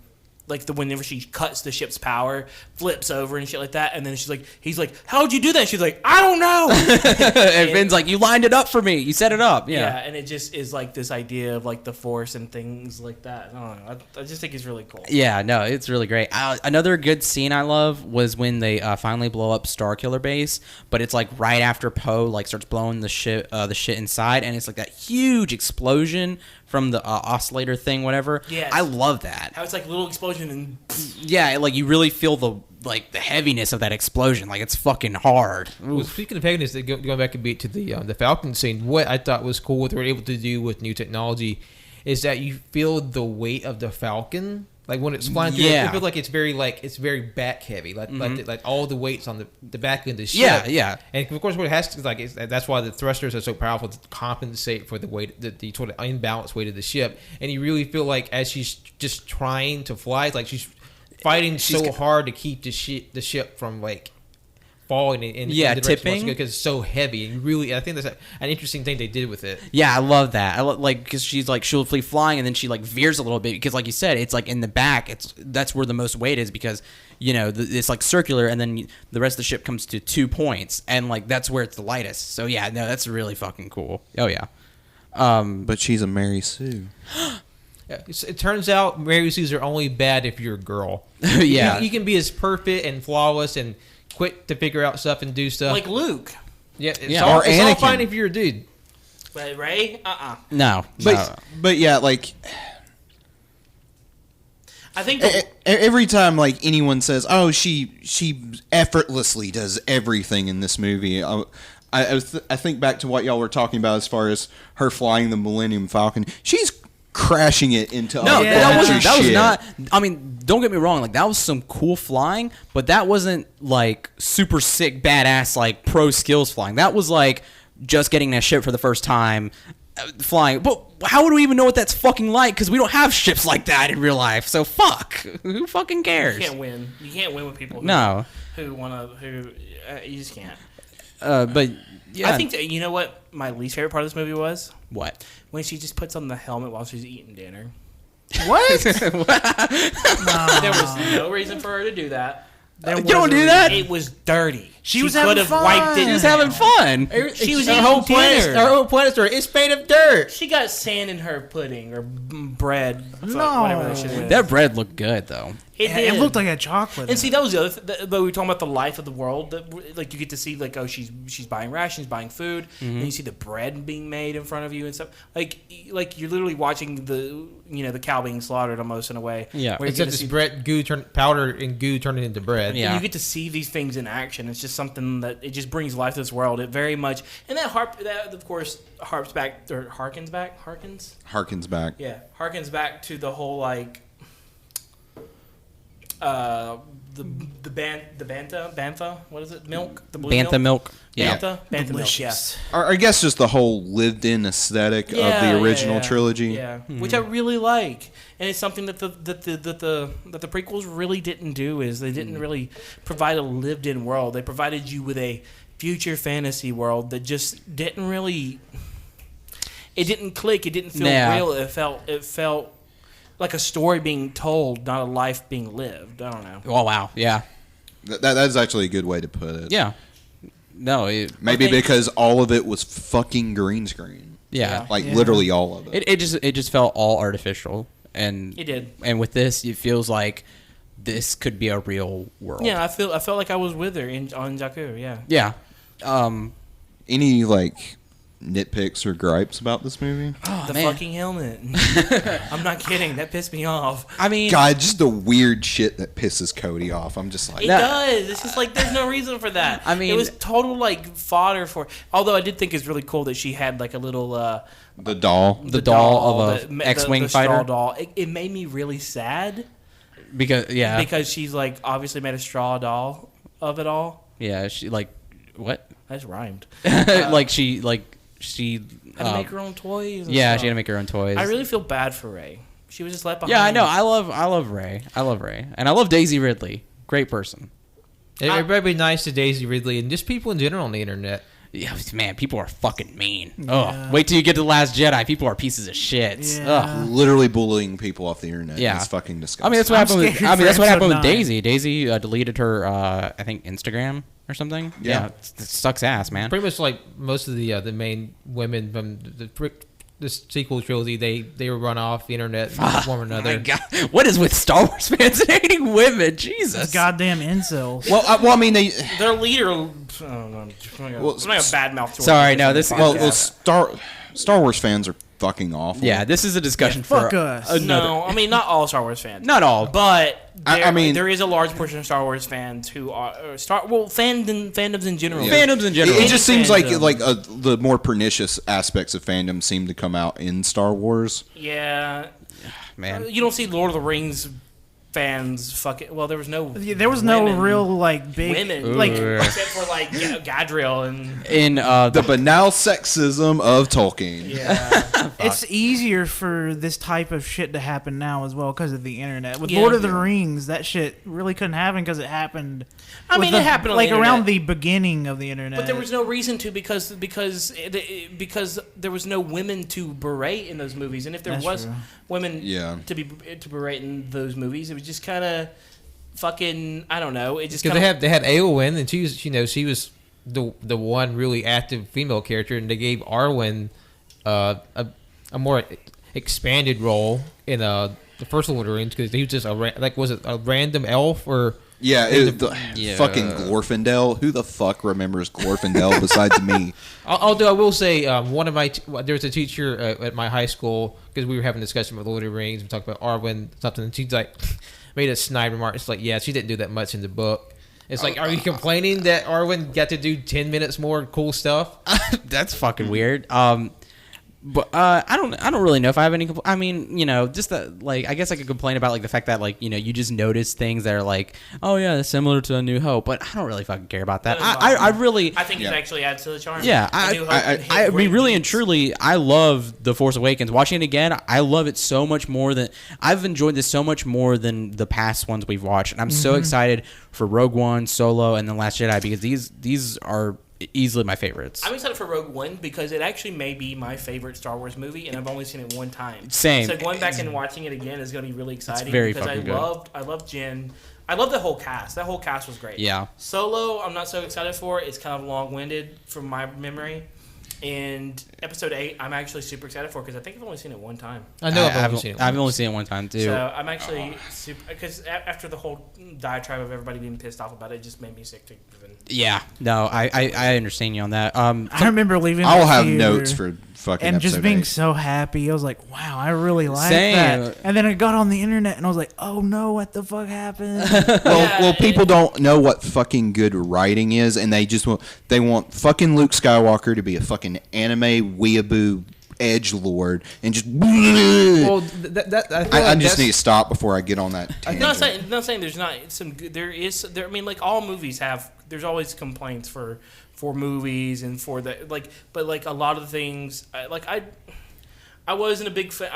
Like whenever she cuts the ship's power, flips over and shit like that, and then he's like, "How'd you do that?" She's like, "I don't know." And Finn's like, "You lined it up for me. You set it up." Yeah. And it just is like this idea of like the Force and things like that. I don't know. I just think it's really cool. Yeah, no, it's really great. Another good scene I love was when they finally blow up Starkiller Base, but it's like right after Poe like starts blowing the shit inside, and it's like that huge explosion from the oscillator thing, whatever. Yes. I love that. How it's like little explosion and Yeah, like you really feel the heaviness of that explosion. Like it's fucking hard. Well, speaking of heaviness, going back a bit to the Falcon scene, what I thought was cool, what they were able to do with new technology, is that you feel the weight of the Falcon. Like when it's flying through, it feels like it's very back heavy, like all the weight's on the back of the ship. Yeah. And of course, what it has to that's why the thrusters are so powerful to compensate for the weight, the sort of unbalanced weight of the ship. And you really feel like as she's just trying to fly, it's like she's fighting so hard to keep the ship from like falling in the tipping because it's so heavy. And really, I think that's an interesting thing they did with it. Yeah, I love that. Because she'll be flying and then she like veers a little bit because, like you said, it's like in the back. That's where the most weight is because it's like circular and then the rest of the ship comes to 2 points and like that's where it's the lightest. So yeah, no, that's really fucking cool. Oh yeah. But she's a Mary Sue. Yeah, it turns out Mary Sues are only bad if you're a girl. Yeah, you can be as perfect and flawless and quick to figure out stuff and do stuff. like Luke. Yeah, it's Yeah. all, Or it's all Anakin. fine if you're a dude. But Ray, No. But yeah, like I think every time like anyone says, "Oh, she effortlessly does everything in this movie," I think back to what y'all were talking about as far as her flying the Millennium Falcon. She's crashing it into No, a that bunch of was shit. not. I mean, don't get me wrong. Like that was some cool flying, but that wasn't like super sick, badass, like pro skills flying. That was like just getting that ship for the first time, flying. But how would we even know what that's fucking like? Because we don't have ships like that in real life. So fuck. Who fucking cares? you can't win. You can't win with people. Who want to. You just can't. But yeah, I think that, you know what my least favorite part of this movie was what. when she just puts on the helmet while she's eating dinner. What? There was no reason for her to do that. You don't do that. It was dirty. She was could having have fun. wiped it. She was having fun. She was our eating whole planet. dinner. Our whole planet story. It's made of dirt. She got sand in her pudding or bread. No. Whatever that shit is. That bread looked good though. It Yeah, did. it looked like a chocolate. And see, that was the other. But we were talking about the life of the world. That, like you get to see, like, oh, she's buying rations, buying food, and you see the bread being made in front of you and stuff. Like you're literally watching the cow being slaughtered almost in a way. Yeah. where you Except get to this see- bread powder and goo turning into bread. Yeah. And you get to see these things in action. It's just something that it just brings life to this world. It very much, and that of course harkens back. Harkens back. Yeah, harkens back to the whole like the bantha. What is it? Milk. The blue Bantha milk. Yeah. Bantha milk. Delicious. Or I guess just the whole lived-in aesthetic of the original trilogy. Yeah, which I really like, and it's something that the prequels really didn't do. Is they didn't really provide a lived-in world. They provided you with a future fantasy world that just didn't really. It didn't click. It didn't feel real. It felt like a story being told, not a life being lived. I don't know. Oh wow. Yeah. That's actually a good way to put it. Yeah. No. Maybe because all of it was fucking green screen. Yeah. Like literally all of it. It just felt all artificial, and It did. And with this, it feels like this could be a real world. Yeah, I felt like I was with her on Jakku. Yeah. Yeah. Any like nitpicks or gripes about this movie? The man. fucking helmet. I'm not kidding. That pissed me off. I mean, God, just the weird shit that pisses Cody off. I'm just like, It does. It's just like there's no reason for that. I mean- it was total like fodder for. Although I did think it's really cool that she had like a little the doll. the doll of a X-wing the straw fighter. doll. It made me really sad because she's like obviously made a straw doll of it all. yeah, she like what? That's rhymed. She Had to make her own toys. And yeah, stuff. she had to make her own toys. I really feel bad for Ray. She was just left behind. yeah, I know. I love Ray. I love Ray, and I love Daisy Ridley. Great person. Everybody be nice to Daisy Ridley and just people in general on the internet. Yeah, man, people are fucking mean. Oh, wait till you get to the Last Jedi. People are pieces of shit. Yeah. Ugh. Literally bullying people off the internet. Yeah. It's fucking disgusting. I mean, that's what happened. scared That's for what happened with episode 9. Daisy. Daisy deleted her, I think, Instagram or something. Yeah. It sucks ass, man. Pretty much like most of the main women from the sequel trilogy, they were run off the internet in one or Oh another. my God. What is with Star Wars fans and hating women? Jesus. Goddamn incels. well, I mean, they. Their leader. I'm not a bad mouth. Sorry, no, this- Well, Star Wars fans are fucking awful. Yeah, this is a discussion fuck for us. another. No, I mean not all Star Wars fans. Not all. But I mean- there is a large portion of Star Wars fans who are fandoms in general. Yeah. Fandoms in general. It just seems like Fandom. the more pernicious aspects of fandom seem to come out in Star Wars. Yeah, Man. you don't see Lord of the Rings fans fucking. Well, there was no. There was no women- real like big women like except for like Gadriel and In The banal sexism of Tolkien. yeah. it's easier for this type of shit to happen now as well because of the internet. With Yeah. Lord of the Rings, that shit really couldn't happen because it happened. I with mean, the- it happened on like the around internet. the beginning of the internet. But there was no reason to because there was no women to berate in those movies, and if there That's was true. women Yeah. to berate in those movies, it was just kind of fucking I don't know. It just Because kind they had Eowyn, and she was the one really active female character, and they gave Arwen a more expanded role in the first Lord of the Rings because he was just was it a random elf or Yeah, Yeah. fucking Glorfindel. Who the fuck remembers Glorfindel besides me? Although I will say, one of there was a teacher at my high school because we were having a discussion about Lord of the Rings. We talked about Arwen something, and she's like made a snide remark. It's like, yeah, she didn't do that much in the book. It's like, are you complaining that Arwen got to do 10 minutes more cool stuff? That's fucking weird. But I don't really know if I have any. I mean, just that. Like, I guess I could complain about like the fact that like you just notice things that are like, oh yeah, that's similar to A New Hope. But I don't really fucking care about that. I really. I think Yeah. it actually adds to the charm. Yeah, A New Hope hit I mean, great really and beats. truly, I love The Force Awakens. Watching it again, I love it so much more than I've enjoyed this so much more than the past ones we've watched, and I'm so excited for Rogue One, Solo, and The Last Jedi because these are easily my favorites. I'm excited for Rogue One because it actually may be my favorite Star Wars movie, and I've only seen it one time. Same. So going back and watching it again is going to be really exciting very because fucking good. I loved Jen. I love the whole cast. That whole cast was great. Yeah. Solo, I'm not so excited for. It's kind of long-winded from my memory. And Episode 8, I'm actually super excited for because I think I've only seen it one time. I know I've only seen it. I've only seen it one time too. So I'm actually super because after the whole diatribe of everybody being pissed off about it, it just made me sick to even. Yeah, no, I understand you on that. I remember leaving. I'll the have theater notes for fucking and just episode being 8. so happy. I was like, wow, I really like Same. that. And then I got on the internet and I was like, oh no, what the fuck happened? Well, people don't know what fucking good writing is, and they want fucking Luke Skywalker to be a fucking anime weeaboo edgelord and just. Well, I just need to stop before I get on that. I'm not saying there's not some good. There. I mean, like all movies have. There's always complaints for movies and for the but a lot of the things I wasn't a big fan.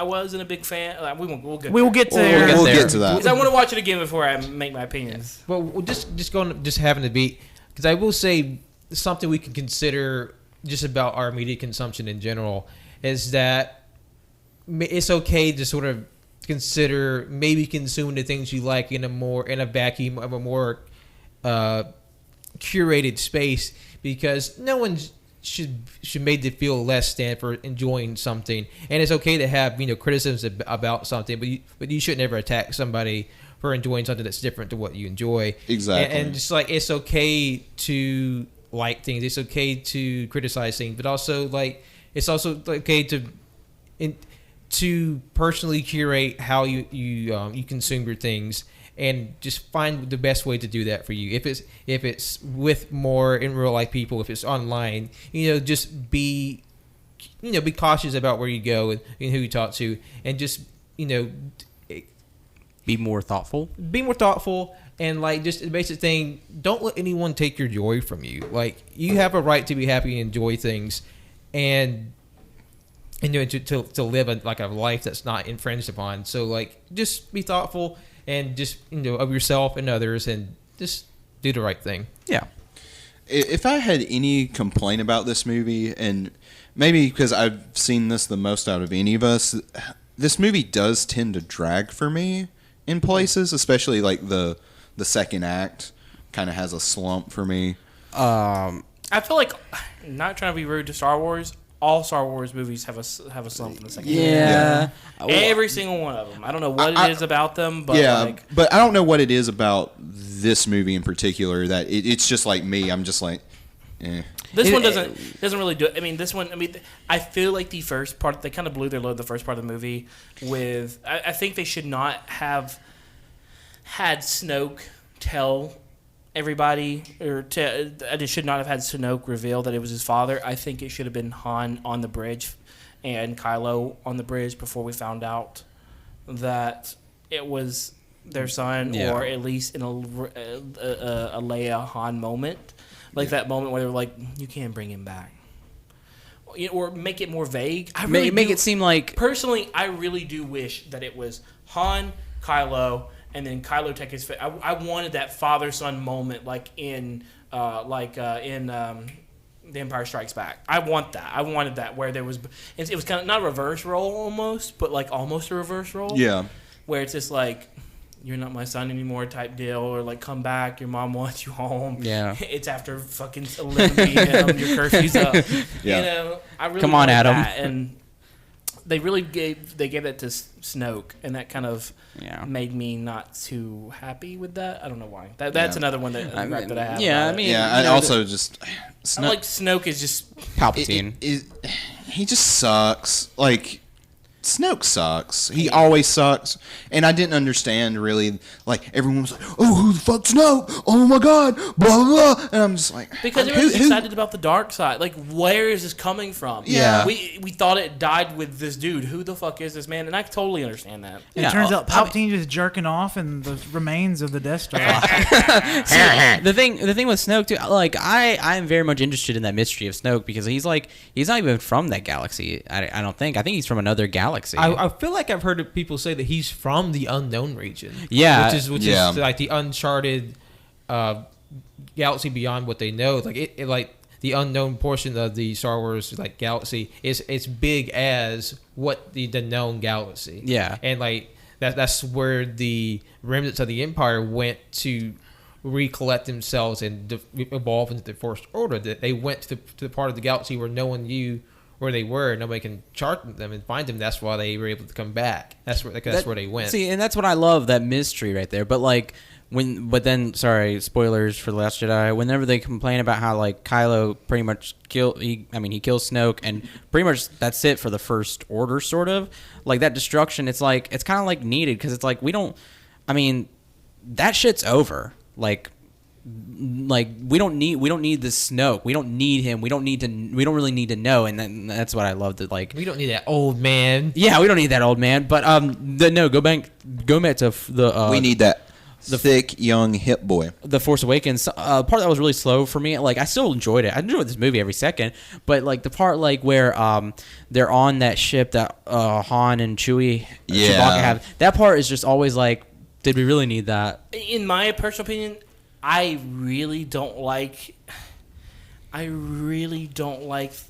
We'll get there. We'll We'll get get to that. Because I want to watch it again before I make my opinions. Well, just having to be, because I will say something we can consider just about our media consumption in general is that it's okay to sort of consider maybe consuming the things you like in a vacuum of a more curated space, because no one should made to feel less than for enjoying something, and it's okay to have criticisms about something, but you should never attack somebody for enjoying something that's different to what you enjoy. Exactly. And just like it's okay to like things, it's okay to criticize things, but also it's also okay to personally curate how you consume your things, and just find the best way to do that for you. If it's with more in real life people, if it's online, just be cautious about where you go and who you talk to, and just Be more thoughtful. And just the basic thing, don't let anyone take your joy from you. You have a right to be happy and enjoy things, and to live a life that's not infringed upon. So just be thoughtful and just of yourself and others, and just do the right thing. Yeah. If I had any complaint about this movie, and maybe because I've seen this the most out of any of us, this movie does tend to drag for me in places, especially the second act kind of has a slump for me. I feel like, not trying to be rude to Star Wars, all Star Wars movies have a slump in the second act. Yeah. Every single one of them. I don't know what it is about them, but but I don't know what it is about this movie in particular that it's just like me. I'm just like, eh. This one doesn't really do it. I mean, this one. I mean, I feel like the first part, they kind of blew their load the first part of the movie with. I think they should not have had Snoke tell everybody, I just should not have had Snoke reveal that it was his father. I think it should have been Han on the bridge and Kylo on the bridge before we found out that it was their son, or at least in a Leia Han moment. That moment where they were like, you can't bring him back. Or make it more vague. Make it seem like... Personally, I really do wish that it was Han, Kylo, and then Kylo take his... I wanted that father-son moment in The Empire Strikes Back. I want that. I wanted that where there was... It was kind of not a reverse role almost, but almost a reverse role. Yeah. Where it's just you're not my son anymore type deal, or come back, your mom wants you home. Yeah. It's after fucking 11 p.m. Your curfew's up. Yeah. I really Come on, wanted Adam. that, and they really gave that to Snoke, and that kind of made me not too happy with that. I don't know why. That's another one that I have. Yeah, about I mean, it. Yeah, I also just Snoke is just Palpatine. He just sucks. Snoke sucks. He always sucks. And I didn't understand really, everyone was like, oh, who the fuck's Snoke? Oh my god, blah, blah, blah. And I'm just like... Because everyone's excited about the dark side. Where is this coming from? Yeah. We thought it died with this dude. Who the fuck is this man? And I totally understand that. It turns out Palpatine just jerking off in the remains of the Death Star. The thing with Snoke too, I am very much interested in that mystery of Snoke, because he's not even from that galaxy. I don't think. I think he's from another galaxy. I feel like I've heard people say that he's from the unknown region. Yeah. Which is the uncharted galaxy beyond what they know. the unknown portion of the Star Wars like galaxy is as big as what the known galaxy. Yeah. And like that's where the remnants of the Empire went to recollect themselves and evolve into the First Order. That they went to the part of the galaxy where no one knew where they were, nobody can chart them and find them. That's why they were able to come back. That's where they went. See, and that's what I love, that mystery right there. But like sorry, spoilers for The Last Jedi. Whenever they complain about how like Kylo pretty much he kills Snoke, and pretty much that's it for the First Order, sort of like that destruction. It's kind of like needed, because it's like that shit's over. Like we don't need this Snoke. We don't need him. We don't really need to know. And that's what I love. That like we don't need that old man. Yeah, we don't need that old man. But go back to the we need that thick young hip boy. The Force Awakens part that was really slow for me. Like I still enjoyed it. I enjoyed this movie every second. But like the part like where they're on that ship that Han and Chewbacca have, that part is just always like, did we really need that? In my personal opinion, I really don't like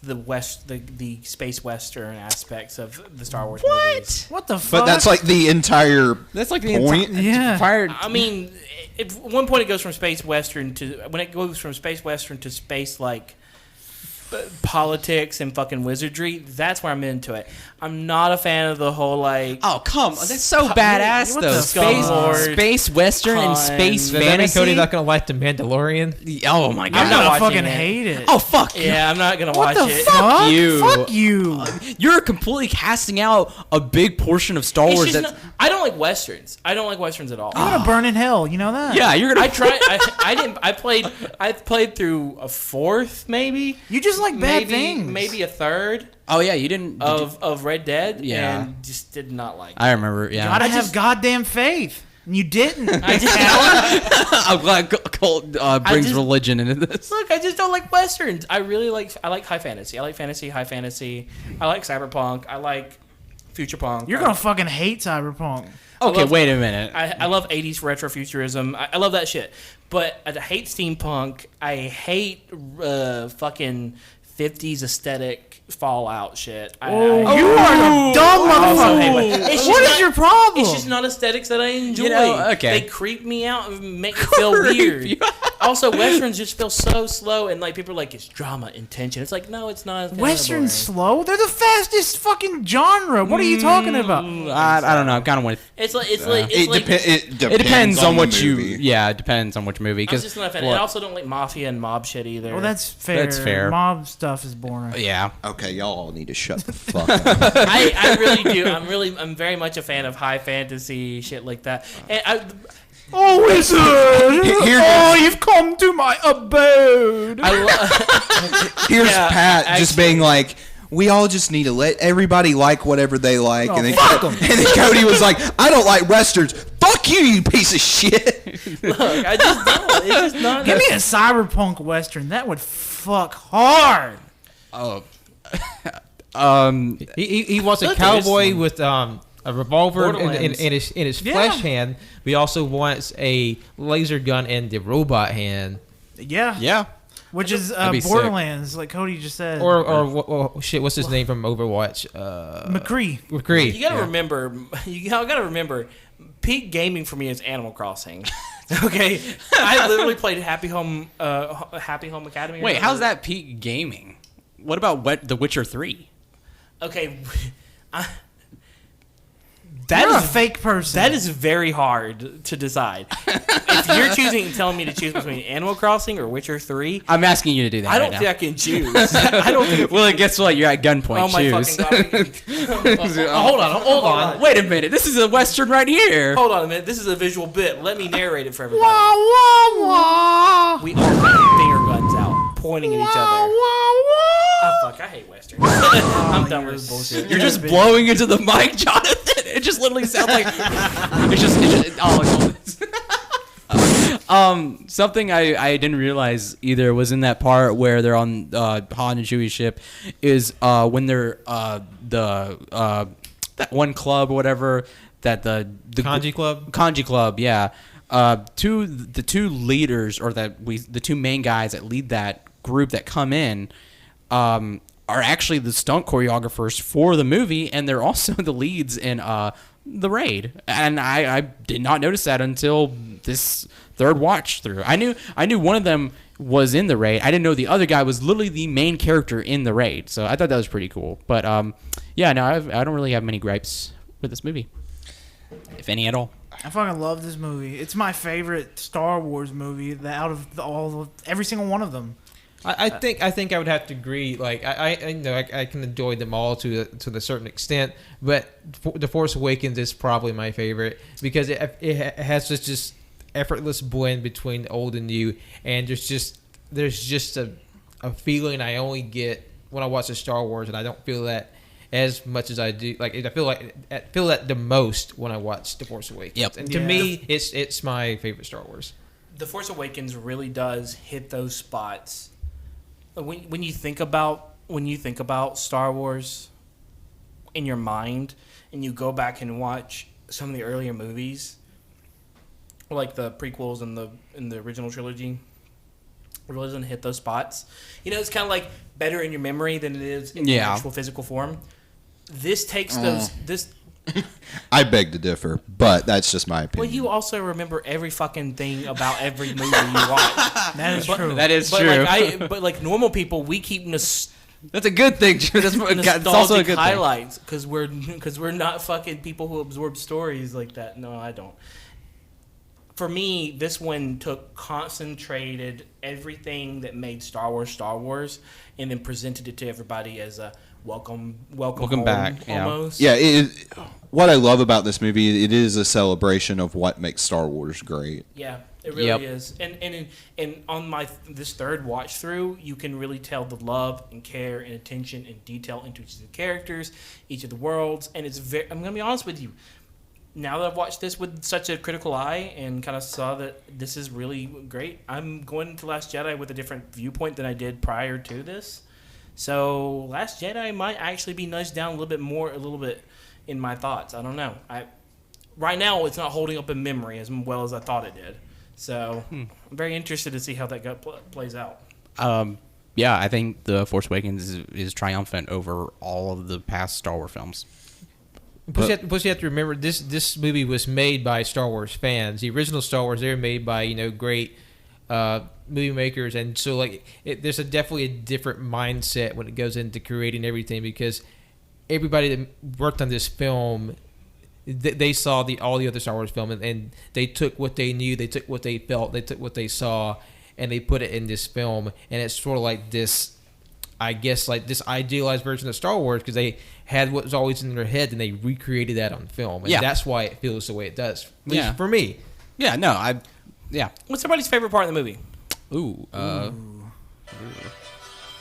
the space western aspects of the Star Wars movies. What the fuck? But that's like the entire point. I mean, at one point it goes from space western to space like politics and fucking wizardry. That's where I'm into it. I'm not a fan of the whole like. Oh come on, that's so badass though. Space western and space fantasy. That mean Cody's not gonna like the Mandalorian? Oh my god, I'm gonna fucking hate it. Oh fuck yeah, I'm not gonna watch it. Fuck you. Fuck you. You're completely casting out a big portion of Star Wars. I don't like westerns. I don't like westerns at all. I'm gonna burn in hell. You know that? Yeah, you're gonna. I played through a fourth, maybe. You just like bad things. Maybe a third. Oh yeah, you didn't of Red Dead. Yeah, and just did not like it. I remember. Yeah, gotta have goddamn faith. And you didn't. I'm glad Colt brings religion into this. Look, I just don't like westerns. I like high fantasy. I like high fantasy. I like cyberpunk. I like future punk. You're gonna fucking hate cyberpunk. Okay, wait a minute. I love 80s retrofuturism. I love that shit. But I hate steampunk. I hate fucking 50s aesthetic Fallout shit. You are a dumb motherfucker. What is your problem? It's just not aesthetics that I enjoy. Okay. They creep me out and make me feel weird. Also, westerns just feel so slow, and like people are like, it's drama and tension. It's like, no, it's not. Westerns slow? They're the fastest fucking genre. What are you talking about? I don't know. I'm kind of with. It depends on what you. Yeah, it depends on which movie. I'm just not a fan. I also don't like mafia and mob shit either. Well, that's fair. That's fair. Mob stuff is boring. Yeah. Okay, y'all all need to shut the fuck up. I really do. I'm very much a fan of high fantasy shit like that. And wizard! You've come to my abode. Here's Pat just being like, we all just need to let everybody like whatever they like. And then Cody was like, I don't like westerns. Fuck you, you piece of shit. Look, I just don't. It's just not. Give me a cyberpunk western. That would fuck hard. Oh. He wants a cowboy with a revolver in his flesh hand. But he also wants a laser gun in the robot hand. Yeah. Which is Borderlands, like Cody just said. Or what's his name from Overwatch? McCree. You gotta remember, peak gaming for me is Animal Crossing. Okay, I literally played Happy Home Academy. Wait, how's that peak gaming? What about The Witcher 3? Okay, You're a fake person. That is very hard to decide. If you're telling me to choose between Animal Crossing or Witcher 3, I'm asking you to do that. I don't think I can choose. I don't think. Well, guess what? You're at gunpoint. Oh my fucking god! Hold on. Wait a minute. This is a western right here. Hold on a minute. This is a visual bit. Let me narrate it for everybody. Wah, wah, wah. We all got finger guns out, pointing at each other. Oh fuck! I hate westerns. I'm done with this bullshit. You're just blowing into the mic, Jonathan. It just literally sounds like something I didn't realize either was in that part where they're on Han and Chewie's ship is when they're that one club or whatever that the Kanji club, yeah. The two leaders or the two main guys that lead that group that come in are actually the stunt choreographers for the movie, and they're also the leads in the Raid. And I did not notice that until this third watch through. I knew one of them was in the Raid. I didn't know the other guy was literally the main character in the Raid. So I thought that was pretty cool. But yeah, no, I don't really have many gripes with this movie, if any at all. I fucking love this movie. It's my favorite Star Wars movie. Out of every single one of them. I think I would have to agree. Like I know I can enjoy them all to a certain extent, but The Force Awakens is probably my favorite because it has this just effortless blend between old and new, and there's just a feeling I only get when I watch the Star Wars, and I don't feel that as much as I do. Like I feel that the most when I watch The Force Awakens. Yep. And to me, it's my favorite Star Wars. The Force Awakens really does hit those spots. When you think about Star Wars in your mind, and you go back and watch some of the earlier movies, like the prequels and the original trilogy, it really doesn't hit those spots. You know, it's kind of like better in your memory than it is in the actual physical form. This takes those. I beg to differ, but that's just my opinion. Well, you also remember every fucking thing about every movie you watch. That is true. That is But true. but like normal people, we keep That's a good thing. That's it's also a good highlights because we're not fucking people who absorb stories like that. No, I don't. For me, this one concentrated everything that made Star Wars, and then presented it to everybody as a welcome home, back. Yeah. Almost. Yeah, what I love about this movie, it is a celebration of what makes Star Wars great. Yeah, it really is. And on this third watch through, you can really tell the love and care and attention and detail into each of the characters, each of the worlds, and I'm going to be honest with you. Now that I've watched this with such a critical eye and kind of saw that this is really great, I'm going to Last Jedi with a different viewpoint than I did prior to this. So Last Jedi might actually be nudged down a little bit in my thoughts. I don't know. Right now, it's not holding up in memory as well as I thought it did. So I'm very interested to see how that plays out. Yeah, I think The Force Awakens is triumphant over all of the past Star Wars films. Plus, you have to remember this movie was made by Star Wars fans. The original Star Wars, they were made by great movie makers, and so there's definitely a different mindset when it goes into creating everything because everybody that worked on this film, they saw all the other Star Wars films, and they took what they knew, they took what they felt, they took what they saw, and they put it in this film, and it's sort of like this. I guess this idealized version of Star Wars because they had what was always in their head and they recreated that on film. And that's why it feels the way it does. At least for me. Yeah, no, What's everybody's favorite part of the movie? Ooh.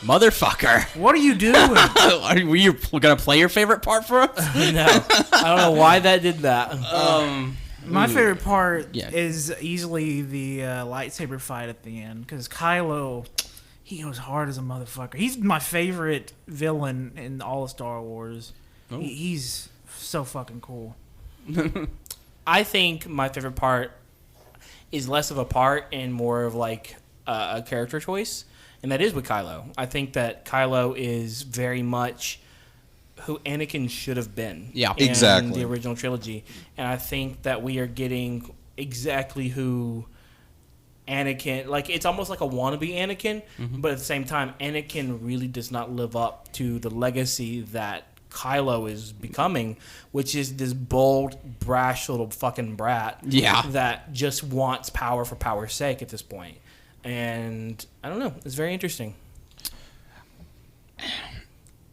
Motherfucker. What are you doing? Were you going to play your favorite part for us? No. I don't know why that did that. My favorite part is easily the lightsaber fight at the end because Kylo, he goes hard as a motherfucker. He's my favorite villain in all of Star Wars. He's so fucking cool. I think my favorite part is less of a part and more of a character choice, and that is with Kylo. I think that Kylo is very much who Anakin should have been. Yeah, in the original trilogy, and I think that we are getting exactly who Anakin, it's almost like a wannabe Anakin, but at the same time, Anakin really does not live up to the legacy that Kylo is becoming, which is this bold, brash little fucking brat that just wants power for power's sake at this point. And I don't know, it's very interesting.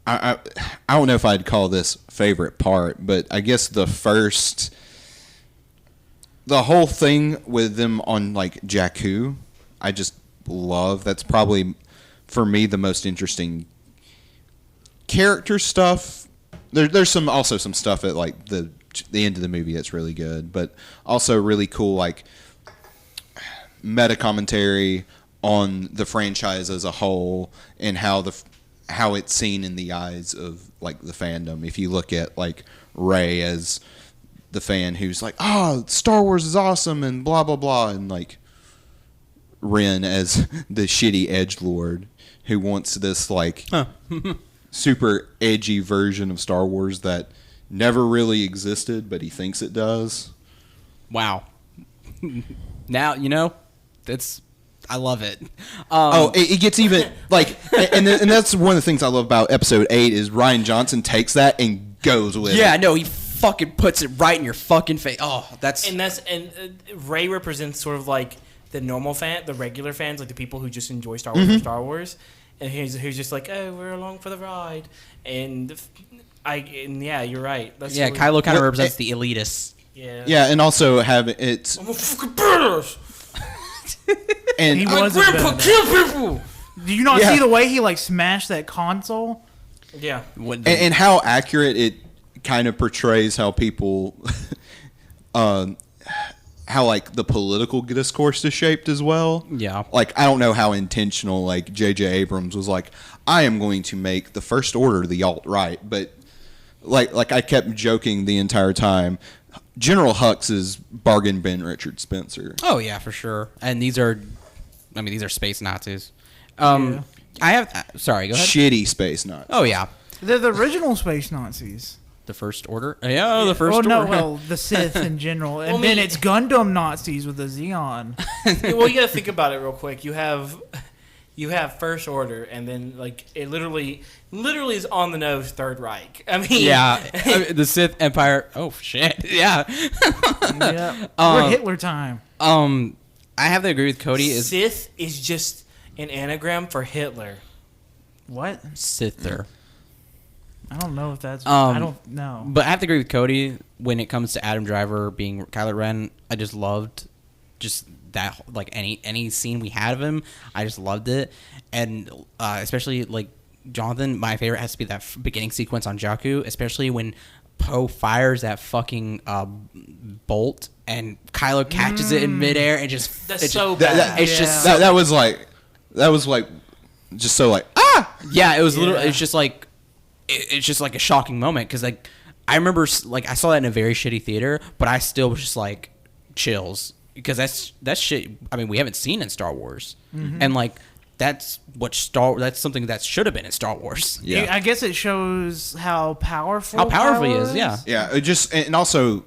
I don't know if I'd call this favorite part, but I guess the whole thing with them on Jakku, I just love. That's probably for me the most interesting character stuff. There's also some stuff at the end of the movie that's really good, but also really cool meta commentary on the franchise as a whole and how it's seen in the eyes of the fandom. If you look at Rey as the fan who's Star Wars is awesome and blah blah blah, and Ren as the shitty edgelord who wants this like super edgy version of Star Wars that never really existed, but he thinks it does. Wow. Now I love it. It gets even like, and that's one of the things I love about Episode 8 is Rian Johnson takes that and goes with it. Yeah, no, he fucking puts it right in your fucking face. Oh, Ray represents sort of like the normal fan, the regular fans, like the people who just enjoy Star Wars for Star Wars, and who's just like, oh, we're along for the ride, and yeah, you're right. That's really, Kylo kind of represents the elitists. Yeah, and also have it's. I'm a fucking badass. And he was a grandpa kill people. Do you not see the way he like smashed that console? Yeah, and how accurate it kind of portrays how people, how like the political discourse is shaped as well. Yeah, like I don't know how intentional like J.J. Abrams was like, I am going to make the First Order the alt-right, but like I kept joking the entire time. General Hux is bargain bin Richard Spencer. Oh yeah, for sure. And these are space Nazis. I have. Sorry, go ahead. Shitty space Nazis. Oh yeah, They're the original space Nazis. the First Order. Yeah, the First Order. Well, the Sith in general, and then it's Gundam Nazis with the Xeon. Well, you got to think about it real quick. You have First Order, and then like it literally is on the nose Third Reich. I mean, the Sith Empire. Oh shit, yeah. Yeah, we're Hitler time. I have to agree with Cody. Sith is just an anagram for Hitler. What? Sither. I don't know if that's. I don't know. But I have to agree with Cody when it comes to Adam Driver being Kylo Ren. I just loved that, like any scene we had of him. I just loved it, and especially like Jonathan. My favorite has to be that beginning sequence on Jakku, especially when Poe fires that fucking bolt and Kylo catches it in midair and just that's so bad. It's just that was like just so like yeah. It was literally. It's just like. It's just like a shocking moment because like I remember like I saw that in a very shitty theater, but I still was just like chills because that's shit. I mean, we haven't seen in Star Wars, and like that's that's something that should have been in Star Wars. Yeah, I guess it shows how powerful he is. Yeah. It just and also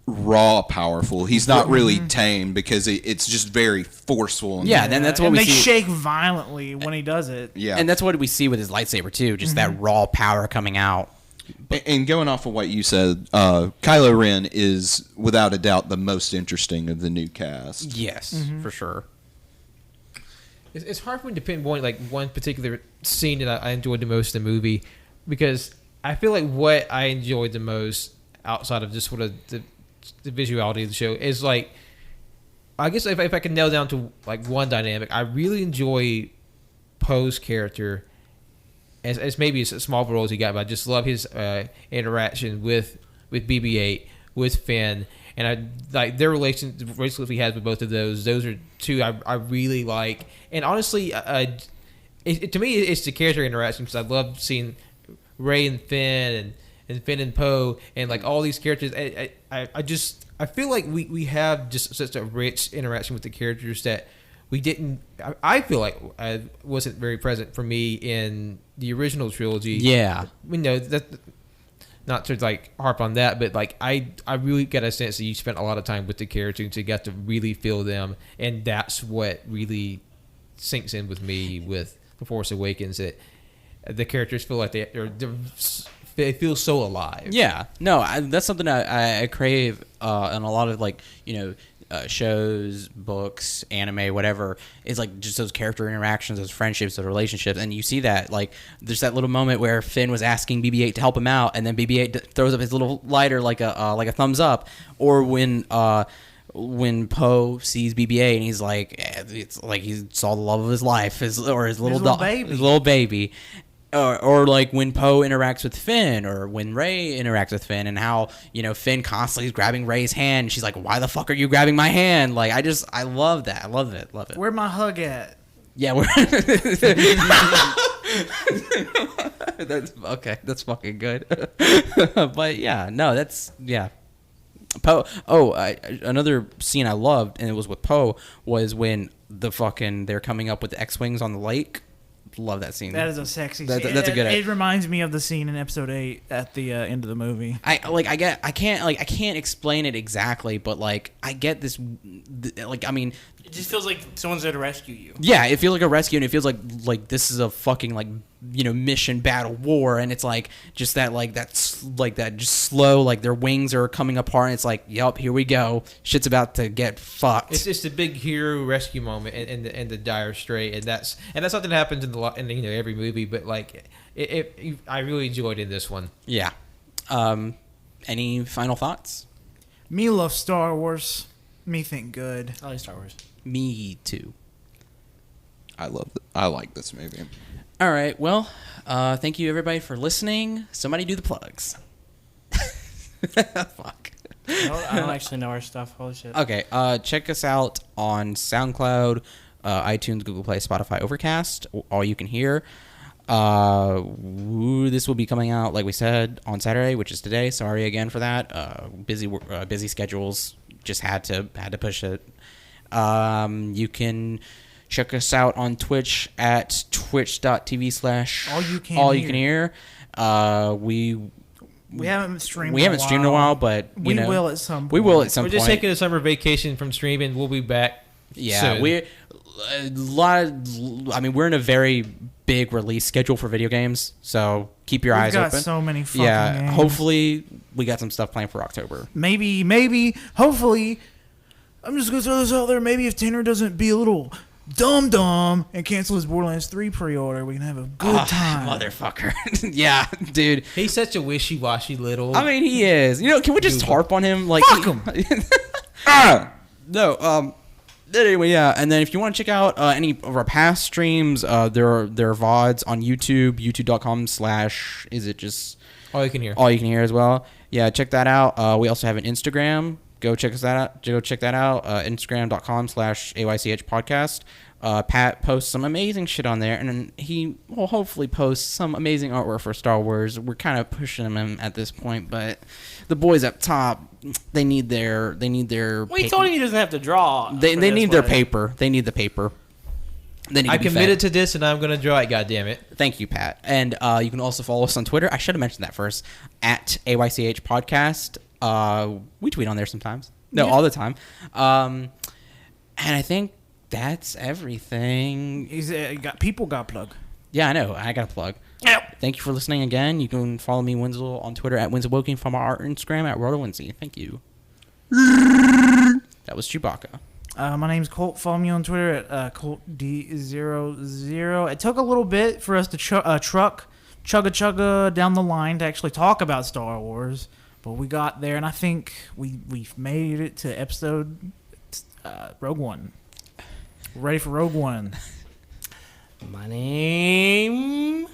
raw powerful. He's not really tame because it's just very forceful. Yeah, then that's what we see. They shake violently when he does it. Yeah, and that's what we see with his lightsaber too. Just that raw power coming out. And going off of what you said, Kylo Ren is without a doubt the most interesting of the new cast. Yes, for sure. It's hard for me to pinpoint like one particular scene that I enjoyed the most in the movie because I feel like what I enjoyed the most outside of just sort of the visuality of the show is like, I guess if I can nail down to like one dynamic, I really enjoy Poe's character as maybe it's a small role as he got, but I just love his interaction with BB-8, with Finn, and I like their relationship he has with both of those. Those are two I really like, and honestly, to me it's the character interaction because I love seeing Rey and Finn and Finn and Poe and like all these characters. I feel like we have just such a rich interaction with the characters that we didn't. I feel like wasn't very present for me in the original trilogy. Yeah, you know that. Not to like harp on that, but like I really got a sense that you spent a lot of time with the characters and you got to really feel them, and that's what really sinks in with me with The Force Awakens. That the characters feel like they feel so alive. Yeah, no, that's something I crave in a lot of like shows, books, anime, whatever. Is like just those character interactions, those friendships, those relationships, and you see that like there's that little moment where Finn was asking BB-8 to help him out, and then BB-8 throws up his little lighter like a thumbs up, or when Poe sees BB-8 and he's like, it's like he saw the love of his life, his little baby. Or like when Poe interacts with Finn, or when Rey interacts with Finn, and how Finn constantly is grabbing Rey's hand. And she's like, "Why the fuck are you grabbing my hand?" Like I love that. I love it. Where my hug at? Yeah, that's okay. That's fucking good. But yeah, no, Poe. Another scene I loved, and it was with Poe, was when they're coming up with the X-wings on the lake. Love that scene. That is a sexy scene. That's a good. It reminds me of the scene in episode 8 at the end of the movie. I can't explain it exactly, but like I get this. I mean, it just feels like someone's there to rescue you. Yeah, it feels like a rescue, and it feels like this is a fucking mission battle war, and it's like just that just slow, like their wings are coming apart, and it's like, yup, here we go, shit's about to get fucked. It's the big hero rescue moment in the dire strait, and that's something that happens in every movie, but like I really enjoyed in this one. Yeah. Any final thoughts? Me love Star Wars. Me think good. I like Star Wars. Me too. I like this movie. All right. Well, thank you everybody for listening. Somebody do the plugs. Fuck. I don't actually know our stuff. Holy shit. Okay. Check us out on SoundCloud, iTunes, Google Play, Spotify, Overcast. All you can hear. This will be coming out, like we said, on Saturday, which is today. Sorry again for that. Busy schedules. Just had to push it. You can check us out on Twitch at twitch.tv/AllYouCanHear. We haven't streamed in a while, but we will at some point. We will at some point. We're just taking a summer vacation from streaming. We'll be back. Yeah, soon. we're in a very big release schedule for video games, so keep your eyes open. We've got so many fucking games. Hopefully we got some stuff planned for October. Maybe, hopefully, I'm just gonna throw this out there. Maybe if Tanner doesn't be a little dumb and cancel his Borderlands 3 pre-order, we can have a good time. Motherfucker. Yeah, dude. He's such a wishy-washy little... I mean, he is. Can we just harp on him? Like, fuck him! No, anyway, yeah. And then if you want to check out any of our past streams, there are VODs on YouTube, youtube.com/ is it just... All You Can Hear. All You Can Hear as well. Yeah, check that out. We also have an Instagram. Go check that out. Instagram.com/ AYCH podcast. Pat posts some amazing shit on there, and then he will hopefully post some amazing artwork for Star Wars. We're kind of pushing him at this point, but the boys up top, they need their. Well, he told him he doesn't have to draw. They need their paper. They need the paper. I committed to this, and I'm going to draw it. God damn it! Thank you, Pat. And you can also follow us on Twitter. I should have mentioned that first. At AYCH podcast. We tweet on there sometimes. No, all the time. And I think that's everything. People got plug. Yeah, I know. I got a plug. Yep. Thank you for listening again. You can follow me, Winslow, on Twitter at WinslowWoking, from our Instagram at RotoWinsy. Thank you. That was Chewbacca. My name's Colt. Follow me on Twitter at ColtD00. It took a little bit for us to chugga down the line to actually talk about Star Wars. But we got there, and I think we've made it to episode Rogue One. We're ready for Rogue One. My name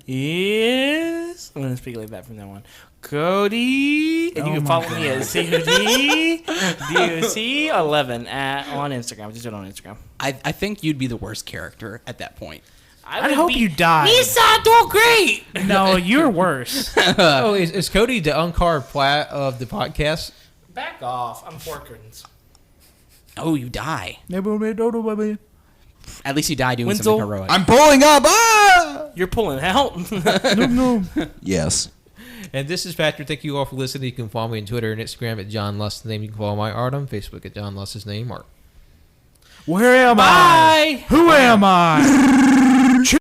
is... I'm going to speak like that from now on. Cody. And you can follow me at CODDOC11 on Instagram. Just do it on Instagram. I think you'd be the worst character at that point. I hope you die. Nissan doing great. No, you're worse. Is Cody the Unkar Platt of the podcast? Back off. I'm Forkins. Oh, you die. At least you die doing Winslow, something heroic. I'm pulling up. Ah! You're pulling out. No. Yes. And this is Patrick. Thank you all for listening. You can follow me on Twitter and Instagram at John Lust's name. You can follow my art on Facebook at John Lust's name art. Where am I? Bye. Who am I?